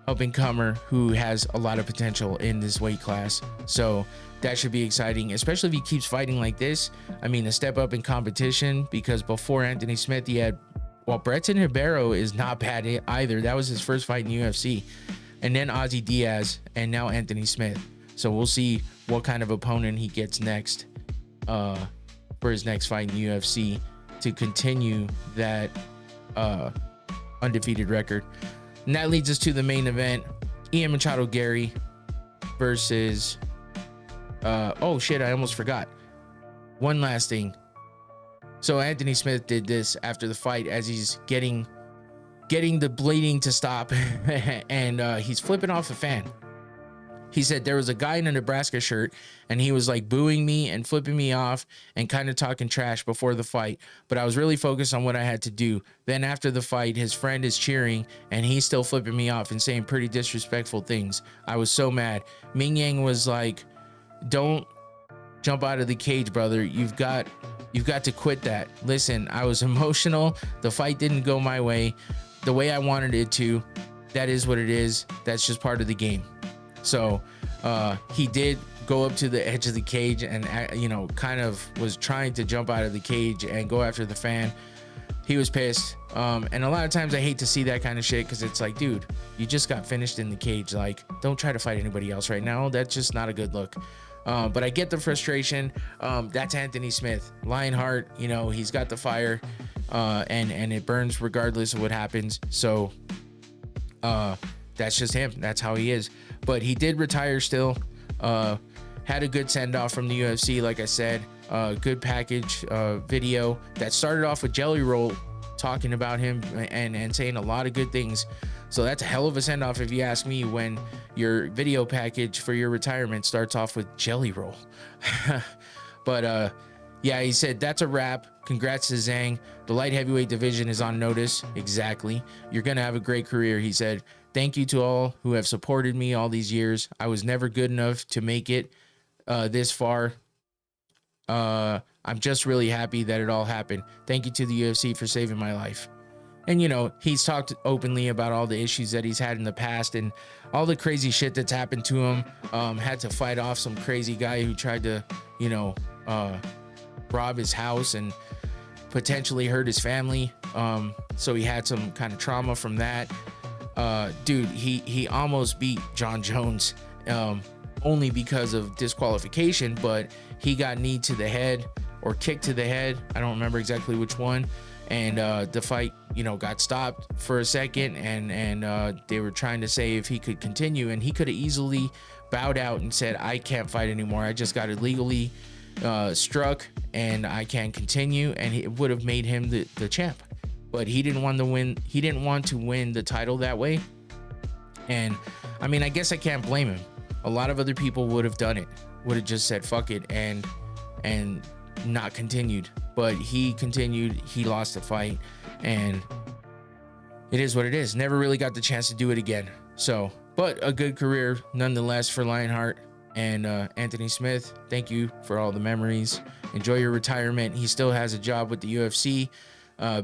up and comer who has a lot of potential in this weight class. So that should be exciting, especially if he keeps fighting like this. I mean, a step up in competition, because before Anthony Smith, he had, well, Breton Ribeiro is not bad either. That was his first fight in the UFC. And then Ozzy Diaz, and now Anthony Smith. So we'll see what kind of opponent he gets next for his next fight in the UFC to continue that undefeated record. And that leads us to the main event. Ian Machado Gary versus Oh shit, I almost forgot. One last thing. So Anthony Smith did this after the fight as he's getting the bleeding to stop and he's flipping off a fan. He said there was a guy in a Nebraska shirt and he was like booing me and flipping me off and kind of talking trash before the fight, but I was really focused on what I had to do. Then after the fight, his friend is cheering and he's still flipping me off and saying pretty disrespectful things. I was so mad. Ming Yang was like, don't jump out of the cage, brother. You've got to quit that. Listen, I was emotional. The fight didn't go my way the way I wanted it to. That is what it is. That's just part of the game. So he did go up to the edge of the cage and, you know, kind of was trying to jump out of the cage and go after the fan. He was pissed. And a lot of times I hate to see that kind of shit because it's like, dude, you just got finished in the cage. Like, don't try to fight anybody else right now. That's just not a good look. But I get the frustration. That's Anthony Smith. Lionheart, you know, he's got the fire and it burns regardless of what happens. So that's just him. That's how he is. But he did retire still. Had a good send-off from the UFC, like I said. Good package video that started off with Jelly Roll talking about him and saying a lot of good things. So that's a hell of a send-off if you ask me, when your video package for your retirement starts off with Jelly Roll. But yeah, he said that's a wrap. Congrats to Zhang. The light heavyweight division is on notice. Exactly. You're gonna have a great career, he said. Thank you to all who have supported me all these years. I was never good enough to make it this far. I'm just really happy that it all happened. Thank you to the UFC for saving my life. And, you know, he's talked openly about all the issues that he's had in the past and all the crazy shit that's happened to him. Had to fight off some crazy guy who tried to, you know, rob his house and potentially hurt his family. So he had some kind of trauma from that. Dude, he almost beat John Jones only because of disqualification, but he got kneed to the head or kicked to the head. I don't remember exactly which one. And the fight, you know, got stopped for a second, and they were trying to say if he could continue, and he could have easily bowed out and said, I can't fight anymore. I just got illegally struck and I can't continue, and it would have made him the champ. But he didn't want to win. He didn't want to win the title that way. And I mean, I guess I can't blame him. A lot of other people would have done it, would have just said fuck it and not continued. But he continued. He lost the fight, and it is what it is. Never really got the chance to do it again. So, but a good career nonetheless for Lionheart. And Anthony Smith, thank you for all the memories. Enjoy your retirement. He still has a job with the UFC,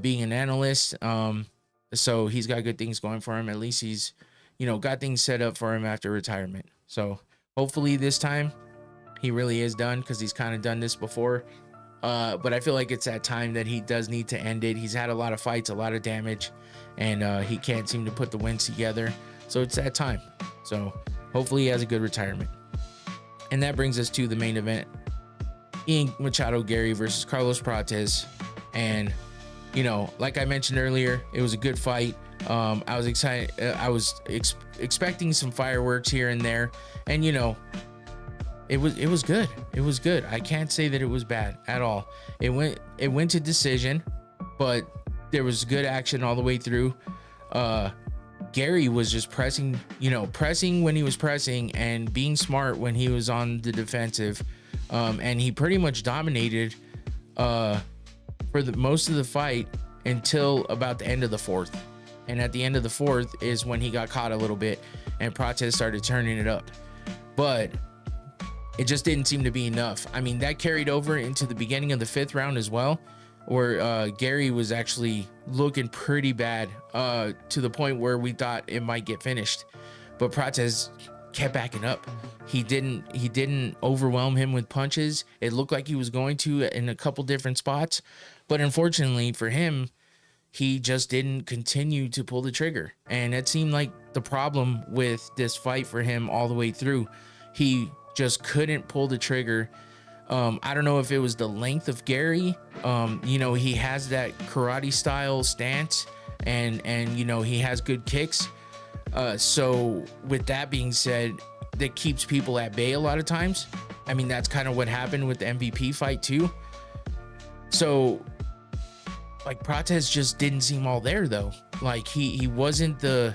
being an analyst. So he's got good things going for him. At least he's, you know, got things set up for him after retirement. So hopefully this time he really is done, because he's kind of done this before. But I feel like it's that time that he does need to end it. He's had a lot of fights, a lot of damage, and he can't seem to put the wins together. So it's that time. So hopefully he has a good retirement. And that brings us to the main event. Ian Machado Gary versus Carlos Prates. And, you know, like I mentioned earlier, it was a good fight. I was excited. I was expecting some fireworks here and there. And, you know, it was good. It was good. I can't say that it was bad at all. It went to decision, but there was good action all the way through. Gary was just pressing when he was pressing and being smart when he was on the defensive. And he pretty much dominated for the most of the fight until about the end of the fourth. And at the end of the fourth is when he got caught a little bit and Prates started turning it up. But it just didn't seem to be enough. I mean, that carried over into the beginning of the fifth round as well, where Gary was actually looking pretty bad to the point where we thought it might get finished. But Prates kept backing up. He didn't overwhelm him with punches. It looked like he was going to in a couple different spots, but unfortunately for him, he just didn't continue to pull the trigger. And it seemed like the problem with this fight for him all the way through. He just couldn't pull the trigger. I don't know if it was the length of Gary. You know, he has that karate style stance, and you know, he has good kicks. So with that being said, that keeps people at bay a lot of times. I mean, that's kind of what happened with the MVP fight too. So like Prates just didn't seem all there though. Like he wasn't the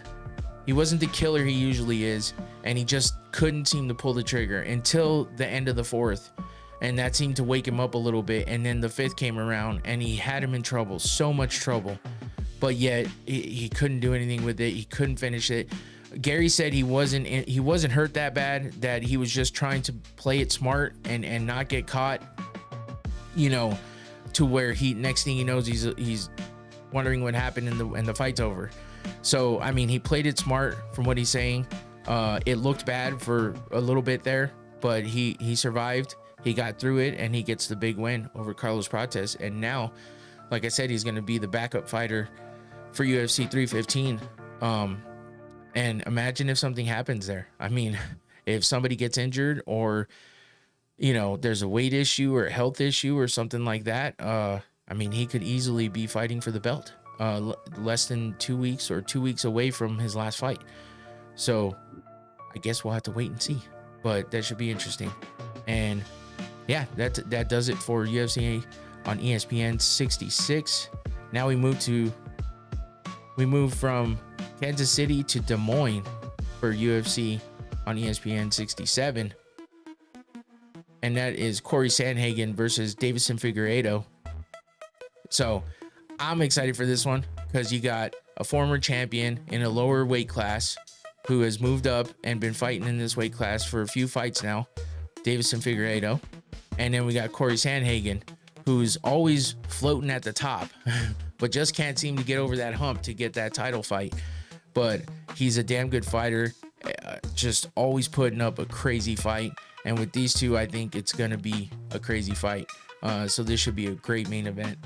killer he usually is, and he just couldn't seem to pull the trigger until the end of the fourth, and that seemed to wake him up a little bit. And then the fifth came around and he had him in trouble, so much trouble, but yet he couldn't do anything with it. He couldn't finish it. Gary said he wasn't hurt that bad, that he was just trying to play it smart and not get caught, you know, to where next thing he knows he's wondering what happened and the fight's over. So I mean, he played it smart from what he's saying. It looked bad for a little bit there, but he survived. He got through it, and he gets the big win over Carlos Prates. And now, like I said, he's going to be the backup fighter for UFC 315. And imagine if something happens there. I mean, if somebody gets injured, or, you know, there's a weight issue or a health issue or something like that. I mean, he could easily be fighting for the belt less than 2 weeks or 2 weeks away from his last fight. So I guess we'll have to wait and see, but that should be interesting. And yeah, that does it for UFC on ESPN 66. Now we move from Kansas City to Des Moines for UFC on ESPN 67. And that is Corey Sandhagen versus Davison Figueiredo. So I'm excited for this one because you got a former champion in a lower weight class who has moved up and been fighting in this weight class for a few fights now, Davison Figueiredo. And then we got Corey Sandhagen, who's always floating at the top, but just can't seem to get over that hump to get that title fight. But he's a damn good fighter, just always putting up a crazy fight. And with these two, I think it's going to be a crazy fight. So this should be a great main event.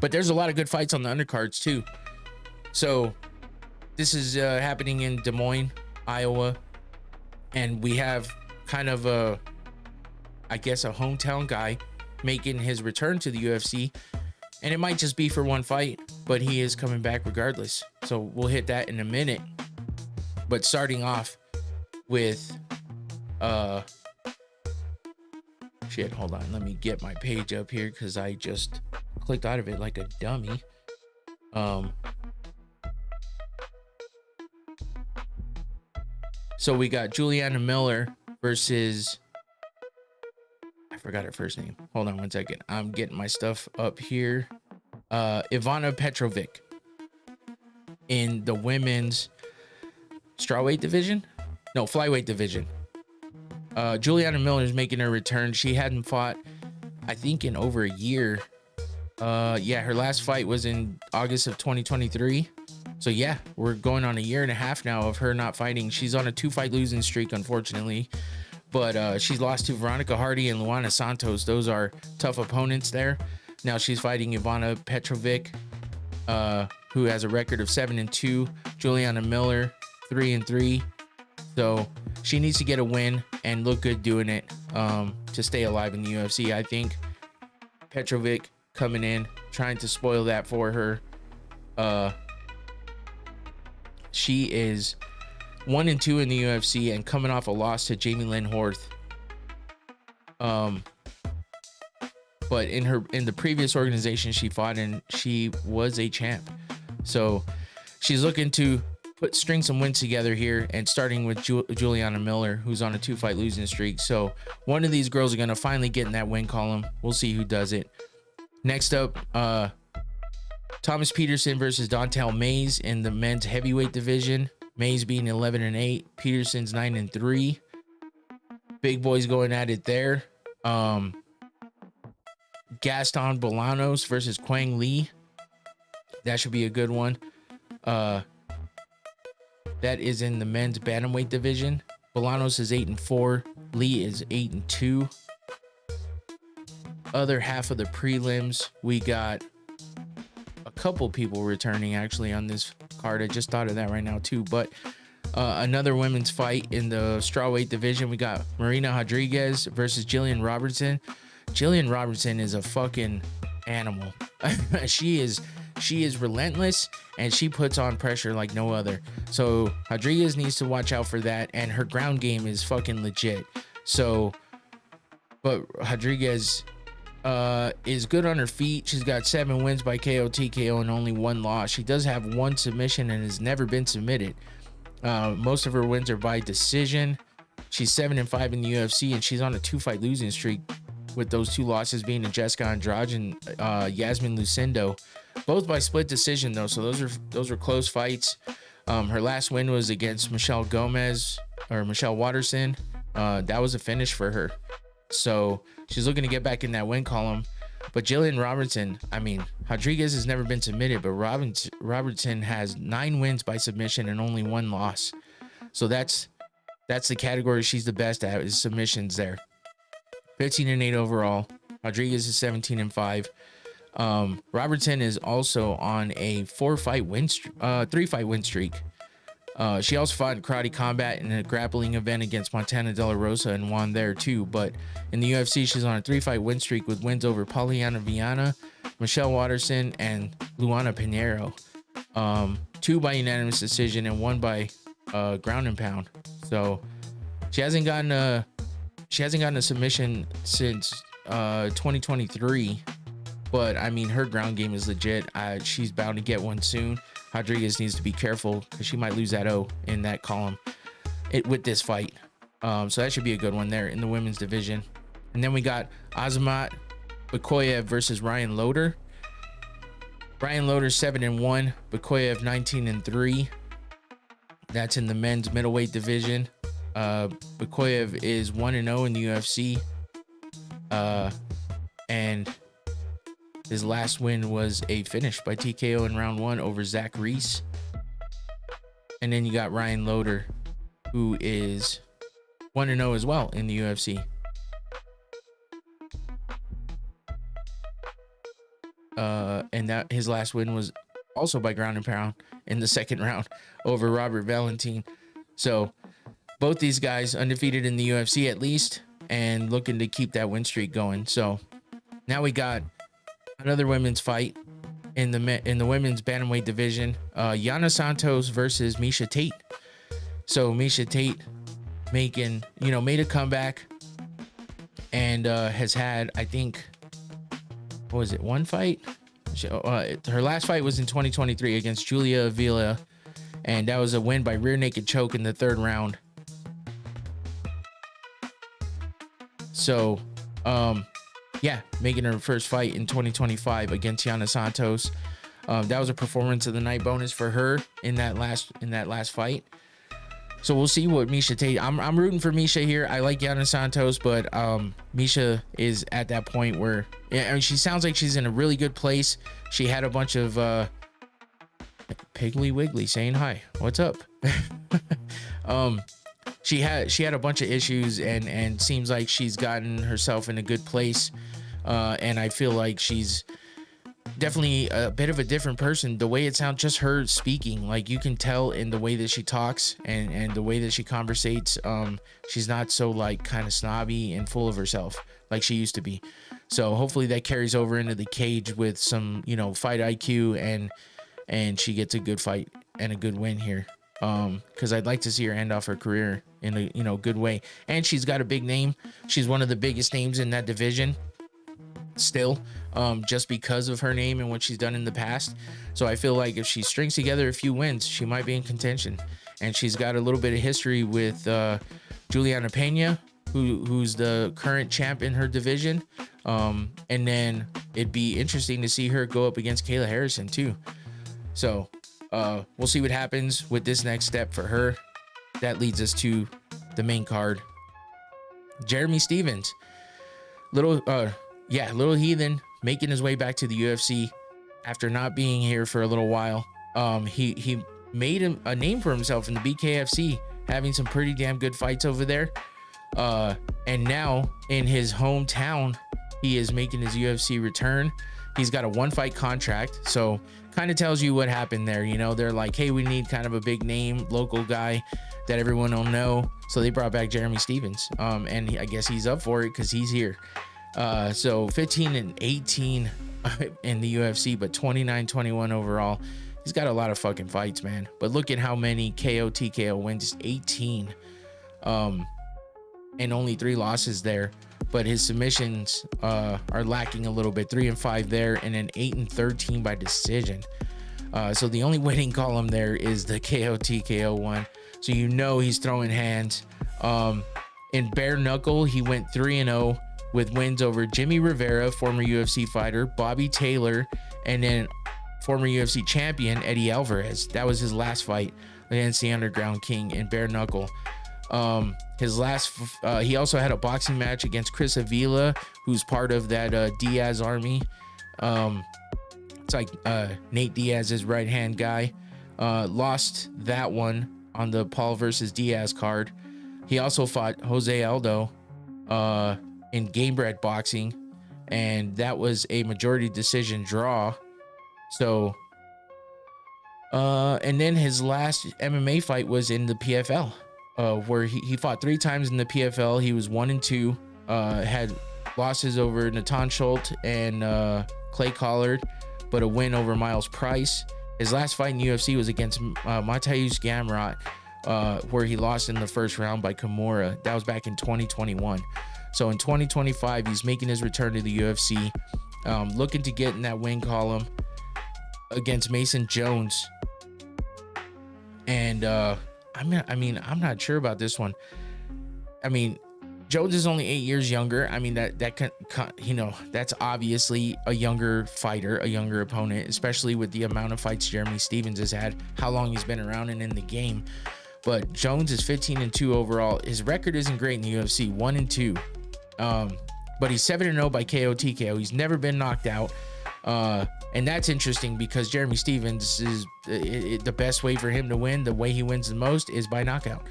But there's a lot of good fights on the undercards too. So this is happening in Des Moines, Iowa. And we have kind of a hometown guy making his return to the UFC. And it might just be for one fight, but he is coming back regardless. So we'll hit that in a minute. But starting off with hold on, let me get my page up here because I just clicked out of it like a dummy. So we got Juliana Miller versus, I forgot her first name. Hold on 1 second. I'm getting my stuff up here. Ivana Petrovic in the women's strawweight division. No, flyweight division. Juliana Miller is making her return. She hadn't fought, I think, in over a year. Her last fight was in August of 2023. So yeah, we're going on a year and a half now of her not fighting. She's on a 2-fight losing streak, unfortunately. But she's lost to Veronica Hardy and Luana Santos. Those are tough opponents there. Now she's fighting Ivana Petrovic, who has a record of 7-2. Juliana Miller, 3-3. So she needs to get a win and look good doing it to stay alive in the UFC. I think Petrovic coming in, trying to spoil that for her. She is 1-2 in the UFC and coming off a loss to Jamie Lynn Horth. But in the previous organization she fought in, she was a champ. So she's looking to string some wins together here, and starting with Juliana Miller, who's on a 2-fight losing streak. So one of these girls are going to finally get in that win column. We'll see who does it. Next up, Thomas Peterson versus Dontel Mays in the men's heavyweight division. Mays being 11-8, Peterson's 9-3. Big boys going at it there. Gaston Bolanos versus Quang Lee. That should be a good one. That is in the men's bantamweight division. Bolanos is 8-4. Lee is 8-2. Other half of the prelims, we got a couple people returning actually on this card. I just thought of that right now too. But another women's fight in the strawweight division. We got Marina Rodriguez versus Jillian Robertson. Jillian Robertson is a fucking animal. She is she is relentless and she puts on pressure like no other. So Rodriguez needs to watch out for that, and her ground game is fucking legit. So, but Rodriguez is good on her feet. She's got 7 wins by KO, TKO, and only 1 loss. She does have 1 submission and has never been submitted. Most of her wins are by decision. She's 7-5 in the UFC, and she's on a 2-fight losing streak, with those 2 losses being to Jessica Andrade and Yasmin Lucindo, both by split decision though. So those were close fights. Her last win was against Michelle Watterson. That was a finish for her. So she's looking to get back in that win column. But Jillian Robertson, I mean, Rodriguez has never been submitted, but Robertson has 9 wins by submission and only 1 loss. So that's the category she's the best at, is submissions there. 15-8 overall. Rodriguez is 17-5. Robertson is also on a 3-fight win streak. She also fought in karate combat in a grappling event against Montana De La Rosa and won there too. But in the UFC, she's on a 3-fight win streak with wins over Poliana Viana, Michelle Watterson, and Luana Pinheiro. 2 by unanimous decision and 1 by ground and pound. So she hasn't gotten a submission since 2023. But I mean, her ground game is legit. She's bound to get one soon. Rodriguez needs to be careful because she might lose that O in that column with this fight. So that should be a good one there in the women's division. And then we got Azamat Bakoyev versus Ryan Loder. Ryan Loder 7-1, Bakoyev 19-3. That's in the men's middleweight division. Bakoyev is 1-0 in the UFC. And his last win was a finish by TKO in round 1 over Zach Reese. And then you got Ryan Loder, who is 1-0 as well in the UFC. And that his last win was also by ground and pound in the second round over Robert Valentin. So both these guys undefeated in the UFC at least, and looking to keep that win streak going. So now we got another women's fight in the women's bantamweight division. Yana Santos versus Miesha Tate. So Miesha Tate made a comeback and has had, I think, what was it, 1 fight? Her last fight was in 2023 against Julia Avila, and that was a win by rear naked choke in the 3rd round. So, yeah, making her first fight in 2025 against Yana Santos. That was a performance of the night bonus for her in that last fight. So we'll see what Miesha Tate. I'm rooting for Miesha here. I like Yana Santos, but Miesha is at that point where, I mean, she sounds like she's in a really good place. She had a bunch of Piggly Wiggly saying hi. What's up? She had a bunch of issues and seems like she's gotten herself in a good place. And I feel like she's definitely a bit of a different person. The way it sounds, just her speaking, like you can tell in the way that she talks and the way that she conversates. She's not so like kind of snobby and full of herself like she used to be. So hopefully that carries over into the cage with some, fight IQ, and she gets a good fight and a good win here. Because I'd like to see her end off her career in a good way. And she's got a big name. She's one of the biggest names in that division still, just because of her name and what she's done in the past. So I feel like if she strings together a few wins, she might be in contention. And she's got a little bit of history with Juliana Pena, who's the current champ in her division. And then it'd be interesting to see her go up against Kayla Harrison too. So we'll see what happens with this next step for her. That leads us to the main card. Jeremy Stephens, little heathen, making his way back to the UFC after not being here for a little while. He made a name for himself in the BKFC, having some pretty damn good fights over there. And now in his hometown, he is making his UFC return. He's got a 1-fight contract, so kind of tells you what happened there. They're like, hey, we need kind of a big name, local guy that everyone will know. So they brought back Jeremy Stephens. And I guess he's up for it because he's here. So 15-18 in the UFC, but 29-21 overall. He's got a lot of fucking fights, man. But look at how many KO TKO wins, 18, and only 3 losses there. But his submissions are lacking a little bit, 3 and 5 there, and then 8 and 13 by decision. So the only winning column there is the KO TKO one. So you know he's throwing hands. In bare knuckle, he went 3-0 with wins over Jimmy Rivera, former UFC fighter, Bobby Taylor, and then former UFC champion Eddie Alvarez. That was his last fight against the Underground King in bare knuckle. His last, he also had a boxing match against Chris Avila, who's part of that Diaz army. It's like Nate Diaz's right hand guy. Lost that one on the Paul versus Diaz card. He also fought Jose Aldo in Gamebred Boxing, and that was a majority decision draw. So, and then his last MMA fight was in the PFL, where he fought 3 times in the PFL. He was 1-2, had losses over Natan Schultz and Clay Collard, but a win over Miles Price. His last fight in UFC was against Mateusz Gamrot, where he lost in the first round by Kimura. That was back in 2021. So in 2025, he's making his return to the UFC, looking to get in that win column against Mason Jones. And I'm not sure about this one. I mean, Jones is only 8 years younger. I mean, that can, you know, that's obviously a younger fighter, a younger opponent, especially with the amount of fights Jeremy Stephens has had, how long he's been around and in the game. But Jones is 15-2 overall. His record isn't great in the UFC, 1-2. But he's 7-0 by KO TKO. He's never been knocked out. And that's interesting because Jeremy Stephens is the best way for him to win. The way he wins the most is by knockout.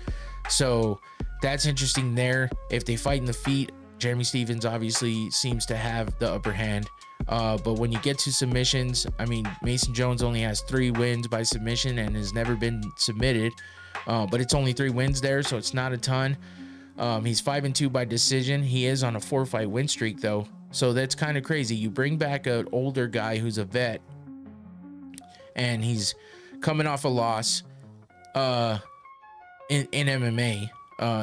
So that's interesting there. If they fight in the feet, Jeremy Stephens obviously seems to have the upper hand. But when you get to submissions, I mean, Mason Jones only has 3 wins by submission and has never been submitted. But it's only 3 wins there, so it's not a ton. He's 5-2 by decision. He is on a 4-fight win streak, though. So that's kind of crazy. You bring back an older guy who's a vet, and he's coming off a loss in MMA,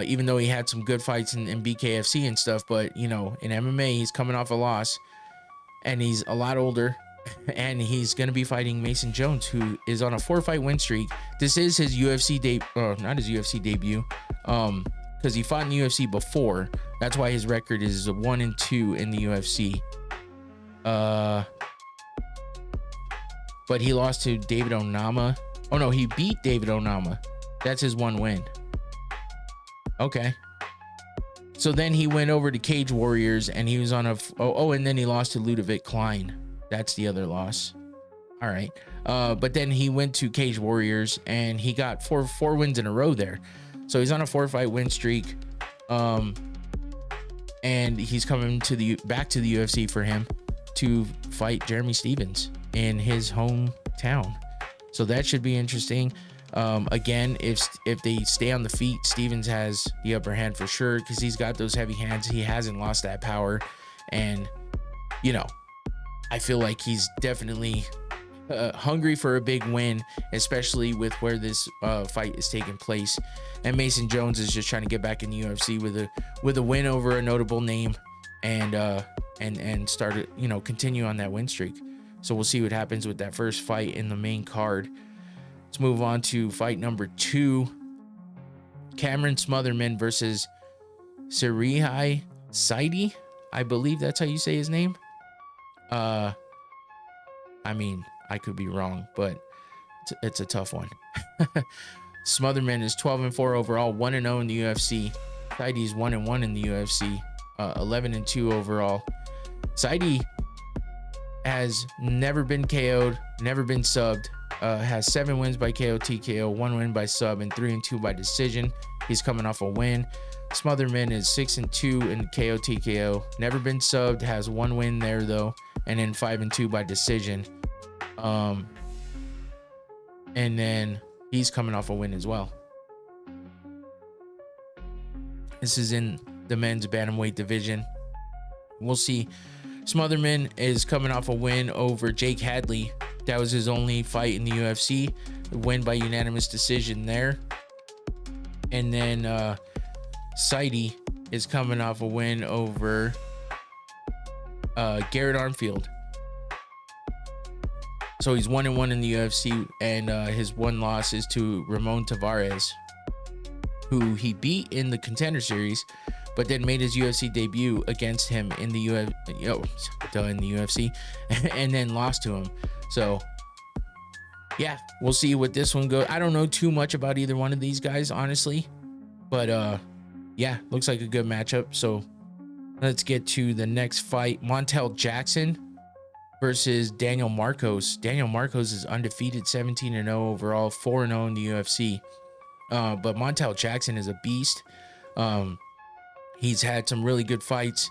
even though he had some good fights in BKFC and stuff. But, you know, in MMA, he's coming off a loss, and he's a lot older, and he's going to be fighting Mason Jones, who is on a 4-fight win streak. This is his UFC debut, not his UFC debut, because he fought in the UFC before. That's why his record is 1-2 in the UFC. But he lost to David Onama. Oh no, he beat David Onama. That's his 1 win. Okay. So then he went over to Cage Warriors, and he was on a and then he lost to Ludovic Klein. That's the other loss. All right. But then he went to Cage Warriors, and he got four wins in a row there. So he's on a 4-fight win streak. And he's coming back to the UFC for him to fight Jeremy Stephens in his hometown. So that should be interesting. Again, if they stay on the feet, Stephens has the upper hand for sure, because he's got those heavy hands. He hasn't lost that power. And, you know, I feel like he's definitely hungry for a big win, especially with where this fight is taking place. And Mason Jones is just trying to get back in the UFC with a win over a notable name, and start, you know, continue on that win streak. So we'll see what happens with that first fight in the main card. Let's move on to fight number 2. Cameron Smotherman versus Sirihai Saidi. I believe that's how you say his name. I mean, I could be wrong, but it's a tough one. Smotherman is 12-4 overall, 1-0 in the UFC. Saidi's 1-1 in the UFC, 11-2 overall. Saidi has never been KO'd, never been subbed. Has 7 wins by KO TKO, 1 win by sub, and 3-2 by decision. He's coming off a win. Smotherman is 6-2 in KO TKO, never been subbed, has 1 win there though, and then 5-2 by decision. And then he's coming off a win as well. This is in the men's bantamweight division. We'll see Smotherman is coming off a win over Jake Hadley. That was his only fight in the UFC. A win by unanimous decision there. And then Saidi is coming off a win over Garrett Armfield. So he's 1-1 in the UFC, and his one loss is to Ramon Tavares, who he beat in the Contender Series, but then made his UFC debut against him in the UFC, and then lost to him. So yeah, we'll see what this one goes. I don't know too much about either one of these guys, honestly, but yeah, looks like a good matchup. So let's get to the next fight. Montel Jackson versus Daniel Marcos. Daniel Marcos is undefeated, 17-0 overall, 4-0 in the UFC. But Montel Jackson is a beast. He's had some really good fights,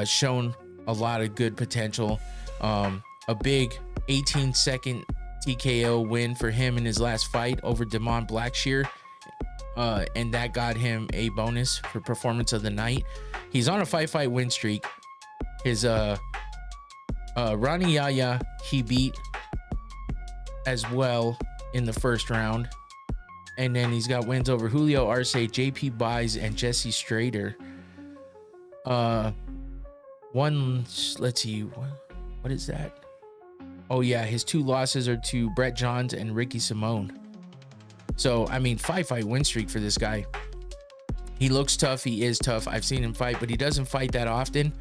shown a lot of good potential. A big 18-second TKO win for him in his last fight over Damon Blackshear. And that got him a bonus for performance of the night. He's on a 5-fight win streak. His Ronnie Yaya he beat as well in the first round. And then he's got wins over Julio Arce, JP Buys, and Jesse Strader. Let's see, what is that? Oh yeah, his 2 losses are to Brett Johns and Ricky Simone. So, I mean, 5-fight win streak for this guy. He looks tough. He is tough. I've seen him fight, but he doesn't fight that often.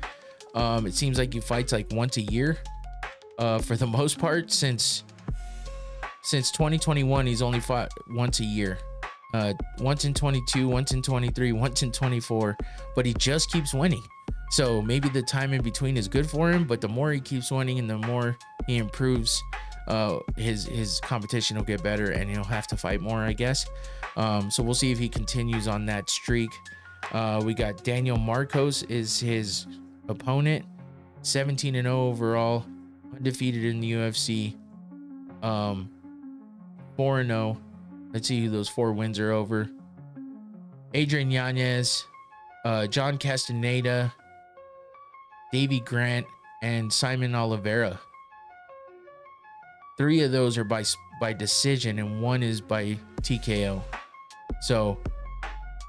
It seems like he fights like once a year. For the most part, since 2021, he's only fought once a year. Once in 22, once in 23, once in 24, but he just keeps winning. So maybe the time in between is good for him, but the more he keeps winning and the more he improves, his competition will get better and he'll have to fight more, I guess. So we'll see if he continues on that streak. We got Daniel Marcos is his opponent, 17-0 overall, undefeated in the UFC, 4-0. Let's see who those 4 wins are over. Adrian Yanez, John Castaneda, Davey Grant, and Simon Oliveira. 3 of those are by decision, and 1 is by TKO. So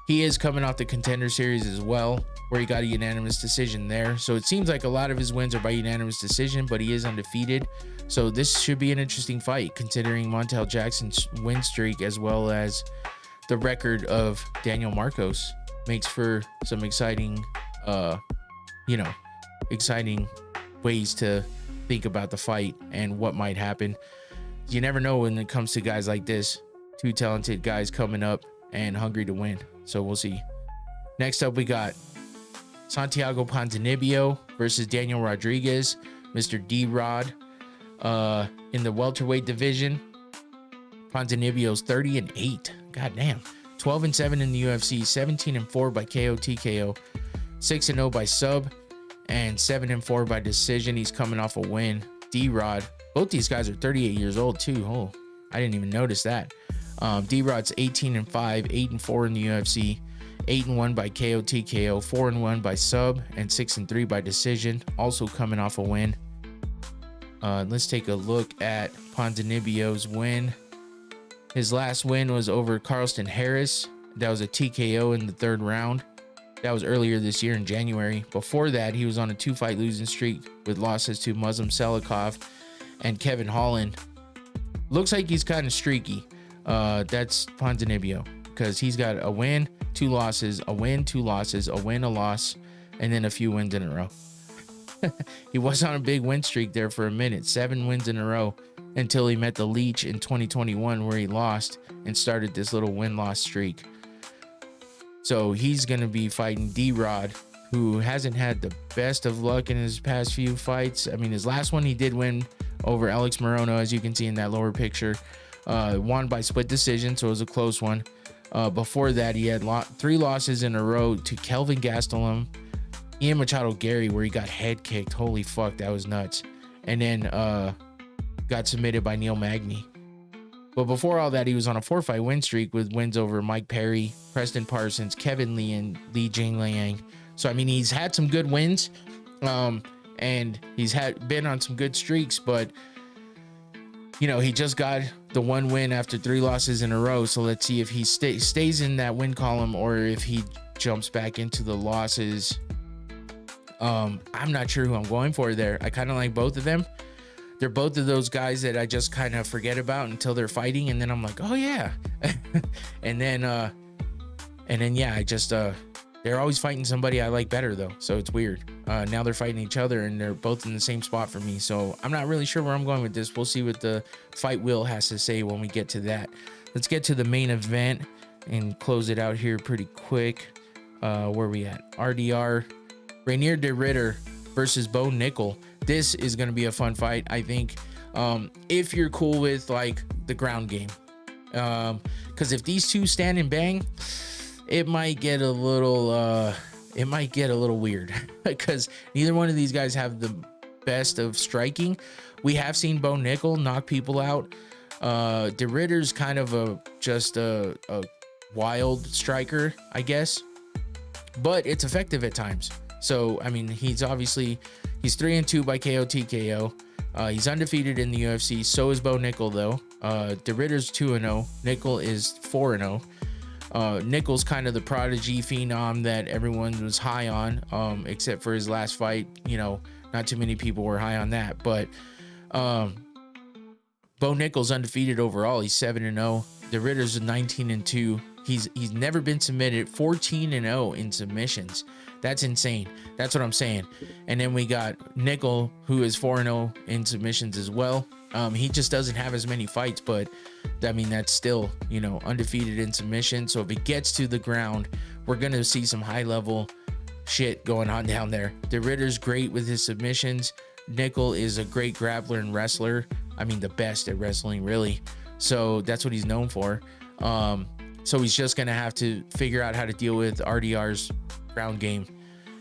he is coming off the Contender Series as well, where he got a unanimous decision there. So it seems like a lot of his wins are by unanimous decision, but he is undefeated. So this should be an interesting fight, considering Montel Jackson's win streak as well as the record of Daniel Marcos. Makes for some exciting, exciting ways to think about the fight and what might happen. You never know when it comes to guys like this. 2 talented guys coming up and hungry to win. So we'll see. Next up, we got Santiago Ponzinibbio versus Daniel Rodriguez, Mr. D-Rod. In the welterweight division, Ponzinibbio's 30-8. God damn. 12-7 in the UFC, 17-4 by KO TKO, 6-0 by sub, and 7-4 by decision. He's coming off a win. D-Rod. Both these guys are 38 years old too. Oh, I didn't even notice that. D-Rod's 18-5, 8-4 in the UFC, 8-1 by KO TKO, 4-1 by sub, and 6-3 by decision. Also coming off a win. Let's take a look at Ponzinibbio's win. His last win was over Carlston Harris. That was a TKO in the 3rd round. That was earlier this year in January. Before that, he was on a 2-fight losing streak with losses to Muslim Selikov and Kevin Holland. Looks like he's kind of streaky. That's Ponzinibbio, because he's got a win, 2 losses, a win, 2 losses, a win, a loss, and then a few wins in a row. He was on a big win streak there for a minute, 7 wins in a row, until he met the Leech in 2021, where he lost and started this little win-loss streak. So he's going to be fighting D-Rod, who hasn't had the best of luck in his past few fights. I mean, his last one he did win over Alex Morono, as you can see in that lower picture. Won by split decision, so it was a close one. Before that, he had 3 losses in a row to Kelvin Gastelum, Ian Machado Gary, where he got head kicked. Holy fuck, that was nuts. And then got submitted by Neil Magny. But before all that, he was on a 4-fight win streak with wins over Mike Perry, Preston Parsons, Kevin Lee, and Li Jingliang. So, I mean, he's had some good wins. And and he's been on some good streaks, but you know, he just got the one win after 3 losses in a row. So let's see if he stays in that win column or if he jumps back into the losses. I'm not sure who I'm going for there. I kind of like both of them. They're both of those guys that I just kind of forget about until they're fighting, and then I'm like, oh yeah. and then yeah, I just they're always fighting somebody I like better though, so it's weird. Now they're fighting each other and they're both in the same spot for me, so I'm not really sure where I'm going with this. We'll see what the fight wheel has to say when we get to that. Let's get to the main event and close it out here pretty quick. Where we at? RDR, Rainier de Ridder versus Bo Nickal. This is going to be a fun fight, I think, if you're cool with like the ground game, because if these two stand and bang, it might get a little weird because neither one of these guys have the best of striking. We have seen Bo Nickal knock people out. De Ridder's kind of just a wild striker, I guess, but it's effective at times. So I mean, he's 3-2 by KO TKO. He's undefeated in the UFC. So is Bo Nickal though. De Ridder's 2-0. Nickal is 4-0. Nickal's kind of the prodigy phenom that everyone was high on, except for his last fight. You know, not too many people were high on that, but Bo Nickal's undefeated overall. He's 7-0. De Ridder's 19-2. He's never been submitted. 14-0 in submissions. That's insane. That's what I'm saying. And then we got Nickal, who is 4-0 in submissions as well. He just doesn't have as many fights, but I mean, that's still, you know, undefeated in submission. So if it gets to the ground, we're going to see some high level shit going on down there. De Ridder's great with his submissions. Nickal is a great grappler and wrestler. I mean, the best at wrestling, really. So that's what he's known for. So he's just going to have to figure out how to deal with RDR's ground game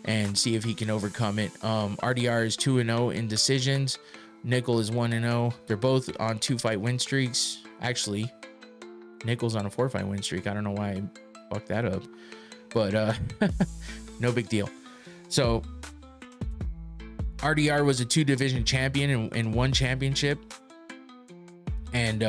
and see if he can overcome it. RDR is 2-0 in decisions. Nickal is 1-0. They're both on 2-fight win streaks. Actually, Nickal's on a 4-fight win streak. I don't know why I fucked that up, but no big deal. So RDR was a 2-division champion in one championship, and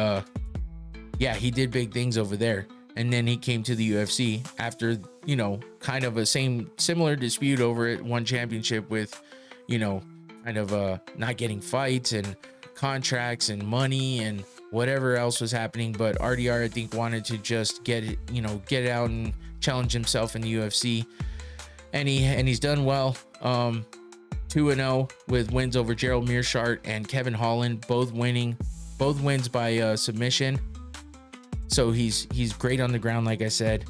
yeah, he did big things over there. And then he came to the UFC after, you know, kind of a similar dispute over it, one championship with, you know, kind of not getting fights and contracts and money and whatever else was happening. But RDR, I think, wanted to just get out and challenge himself in the UFC, and he's done well. 2-0 with wins over Gerald Mearshart and Kevin Holland, both wins by submission. So he's great on the ground, like I said,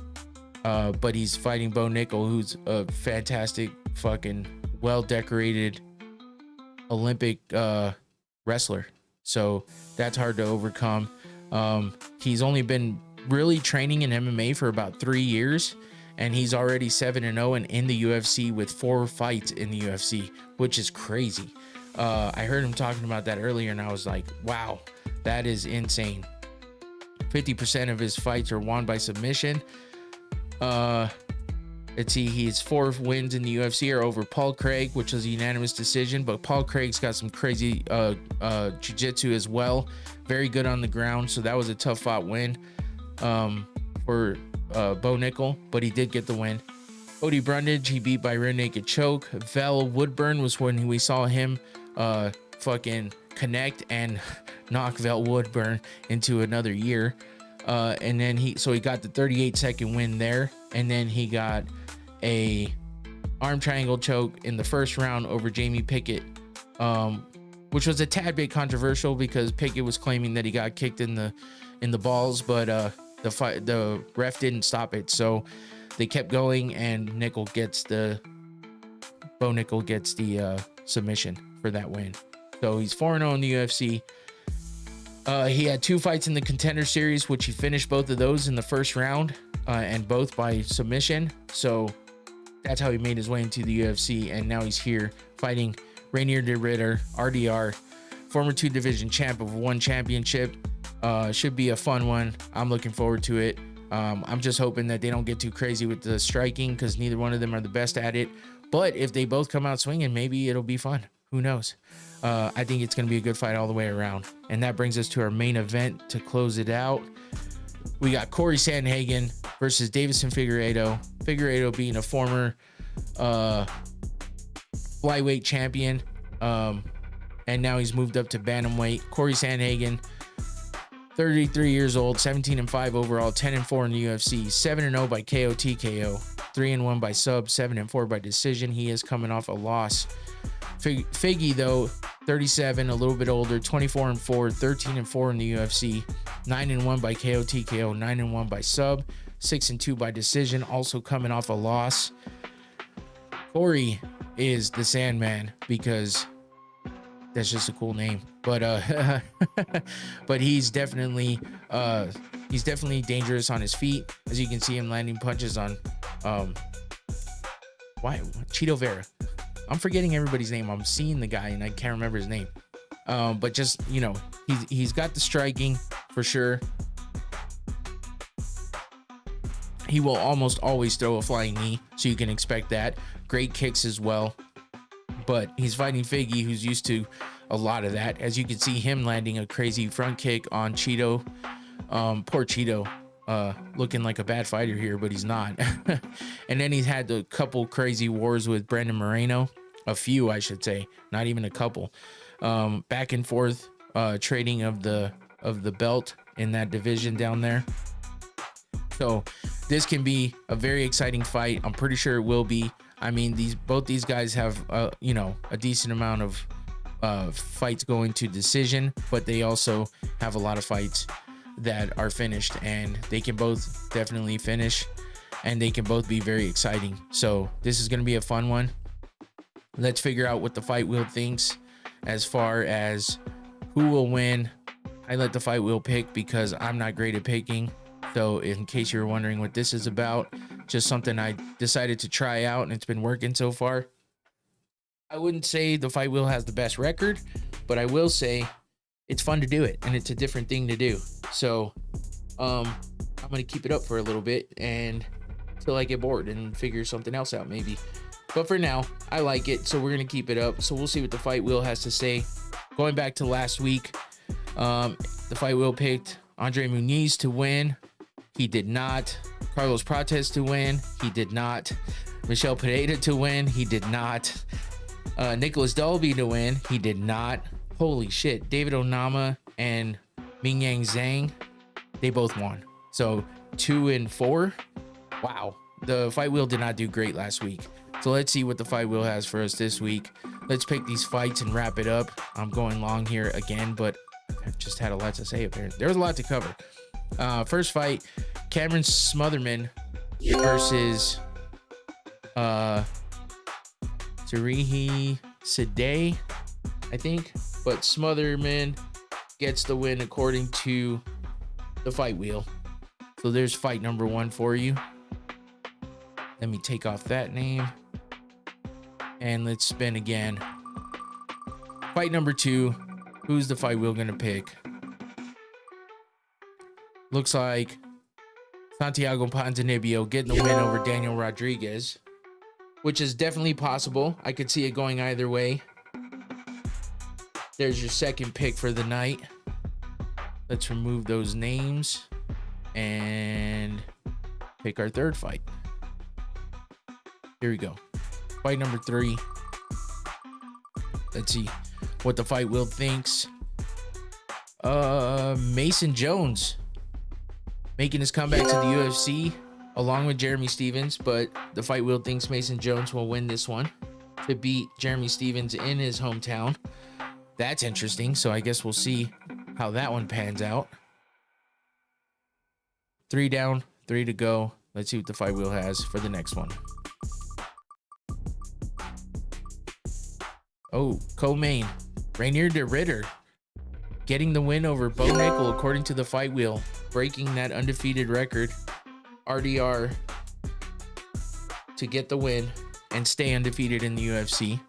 but he's fighting Bo Nickal, who's a fantastic, fucking well-decorated Olympic wrestler. So that's hard to overcome. He's only been really training in MMA for about 3 years, and he's already 7-0 and in the UFC with 4 fights in the UFC, which is crazy. I heard him talking about that earlier, and I was like, wow, that is insane. 50% of his fights are won by submission. Let's see, he's 4 wins in the UFC are over Paul Craig, which was a unanimous decision, but Paul Craig's got some crazy jiu-jitsu as well. Very good on the ground, so that was a tough fought win for Bo Nickal, but he did get the win. Cody Brundage, he beat by rear naked choke. Vel Woodburn was when we saw him fucking connect and knock Vel Woodburn into another year. And then he got the 38-second win there, and then he got a arm triangle choke in the first round over Jamie Pickett, which was a tad bit controversial because Pickett was claiming that he got kicked in the balls, but the ref didn't stop it, so they kept going, and Bo Nickal gets the submission for that win. So he's 4-0 in the UFC. He had 2 fights in the Contender Series, which he finished both of those in the first round, and both by submission. So that's how he made his way into the UFC, and now he's here fighting Rainier de Ridder, RDR, former 2-division champ of 1 championship. Should be a fun one. I'm looking forward to it. I'm just hoping that they don't get too crazy with the striking, because neither one of them are the best at it. But if they both come out swinging, maybe it'll be fun. who knows? I think it's going to be a good fight all the way around. And that brings us to our main event to close it out. We got Corey Sandhagen versus Davison Figueiredo. Figueiredo being a former flyweight champion. And now he's moved up to bantamweight. Corey Sandhagen, 33 years old, 17-5 overall, 10-4 in the UFC, 7-0 by KO TKO, 3-1 by sub, 7-4 by decision. He is coming off a loss. Figgy, though, 37, a little bit older, 24-4, 13-4 in the UFC, 9-1 by KO TKO, 9-1 by sub, 6-2 by decision, also coming off a loss. Corey is the Sandman because that's just a cool name, but but he's definitely dangerous on his feet, as you can see him landing punches on Chito Vera. I'm forgetting everybody's name. I'm seeing the guy and I can't remember his name. But just, you know, he's got the striking for sure. He will almost always throw a flying knee, so you can expect that. Great kicks as well. But he's fighting Figgy, who's used to a lot of that. As you can see him landing a crazy front kick on Chito. Poor Chito, looking like a bad fighter here, but he's not. And then he's had a couple crazy wars with Brandon Moreno. A few, I should say, not even a couple. Back and forth trading of the belt in that division down there. So this can be a very exciting fight. I'm pretty sure it will be. I mean, both these guys have you know, a decent amount of fights going to decision, but they also have a lot of fights that are finished, and they can both definitely finish, and they can both be very exciting. So this is going to be a fun one. Let's figure out what the fight wheel thinks as far as who will win. I let the fight wheel pick because I'm not great at picking. So in case you're wondering what this is about, just something I decided to try out, and it's been working so far. I wouldn't say the fight wheel has the best record, but I will say it's fun to do it, and it's a different thing to do. So I'm going to keep it up for a little bit and until I get bored and figure something else out maybe. But for now, I like it, so we're going to keep it up. So we'll see what the fight wheel has to say. Going back to last week, the fight wheel picked Andre Muniz to win. He did not. Carlos Prates to win. He did not. Michel Pereira to win. He did not. Nicholas Dalby to win. He did not. Holy shit. David Onama and Mingyang Zhang, they both won. So 2-4. Wow. The fight wheel did not do great last week. So let's see what the fight wheel has for us this week. Let's pick these fights and wrap it up. I'm going long here again, but I've just had a lot to say apparently. There's a lot to cover. First fight, Cameron Smotherman versus Zarihi Sadeh, I think. But Smotherman gets the win according to the fight wheel. So there's fight number one for you. Let me take off that name. And let's spin again. Fight number two. Who's the fight wheel going to pick? Looks like Santiago Ponzinibbio getting the win over Daniel Rodriguez, which is definitely possible. I could see it going either way. There's your second pick for the night. Let's remove those names and pick our third fight. Here we go. Fight number three. Let's see what the fight wheel thinks. Mason Jones making his comeback to the UFC along with Jeremy Stephens, but the fight wheel thinks Mason Jones will win this one to beat Jeremy Stephens in his hometown. That's interesting. So I guess we'll see how that one pans out. 3 down, 3 to go. Let's see what the fight wheel has for the next one. Oh, co-main, Rainier de Ritter getting the win over Bo Nickel according to the fight wheel, breaking that undefeated record. RDR to get the win and stay undefeated in the UFC.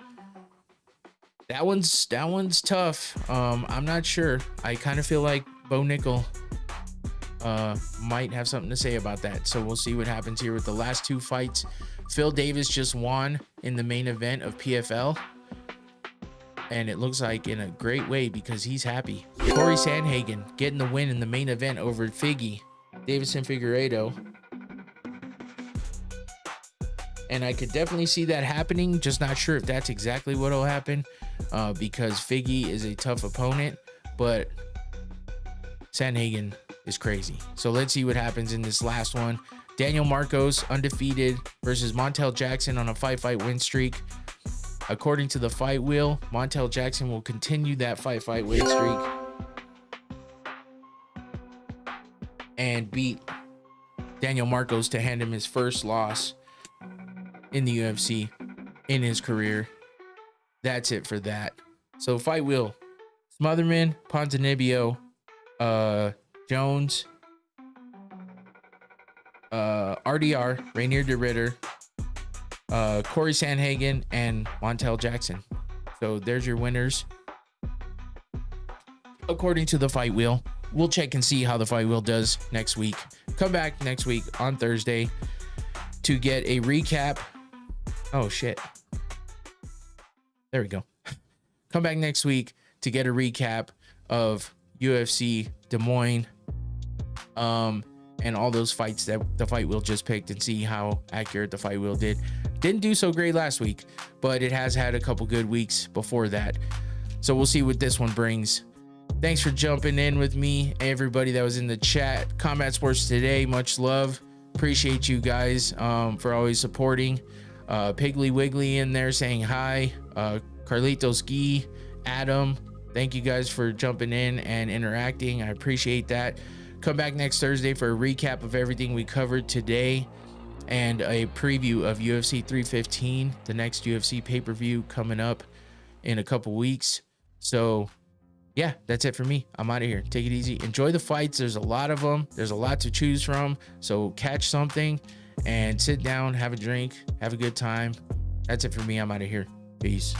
That one's tough. I'm not sure. I kind of feel like Bo Nickel might have something to say about that. So we'll see what happens here with the last two fights. Phil Davis just won in the main event of PFL. and it looks like in a great way because he's happy. Corey Sandhagen getting the win in the main event over Figgy, Davison Figueiredo. And I could definitely see that happening, just not sure if that's exactly what will happen, because Figgy is a tough opponent, but Sandhagen is crazy. So let's see what happens in this last one. Daniel Marcos, undefeated, versus Montel Jackson on a 5-fight win streak. According to the fight wheel, Montel Jackson will continue that 5-fight win streak and beat Daniel Marcos to hand him his first loss in the UFC in his career. That's it for that. So fight wheel: Smotherman, Ponzinibbio, Jones, RDR, Rainier de Ritter, Corey Sandhagen, and Montel Jackson. So there's your winners according to the fight wheel. We'll check and see how the fight wheel does next week. Come back next week on Thursday to get a recap. Oh shit, there we go. Come back next week to get a recap of UFC Des Moines, and all those fights that the fight wheel just picked, and see how accurate the fight wheel did. Didn't do so great last week, but it has had a couple good weeks before that. So we'll see what this one brings. Thanks for jumping in with me, everybody that was in the chat. Combat Sports Today, much love. Appreciate you guys for always supporting. Piggly Wiggly in there saying hi. Carlitos Gee, Adam, thank you guys for jumping in and interacting. I appreciate that. Come back next Thursday for a recap of everything we covered today and a preview of UFC 315, the next UFC pay-per-view coming up in a couple weeks. So yeah, that's it for me. I'm out of here. Take it easy. Enjoy the fights. There's a lot of them. There's a lot to choose from. So catch something and sit down, have a drink, have a good time. That's it for me. I'm out of here. Peace.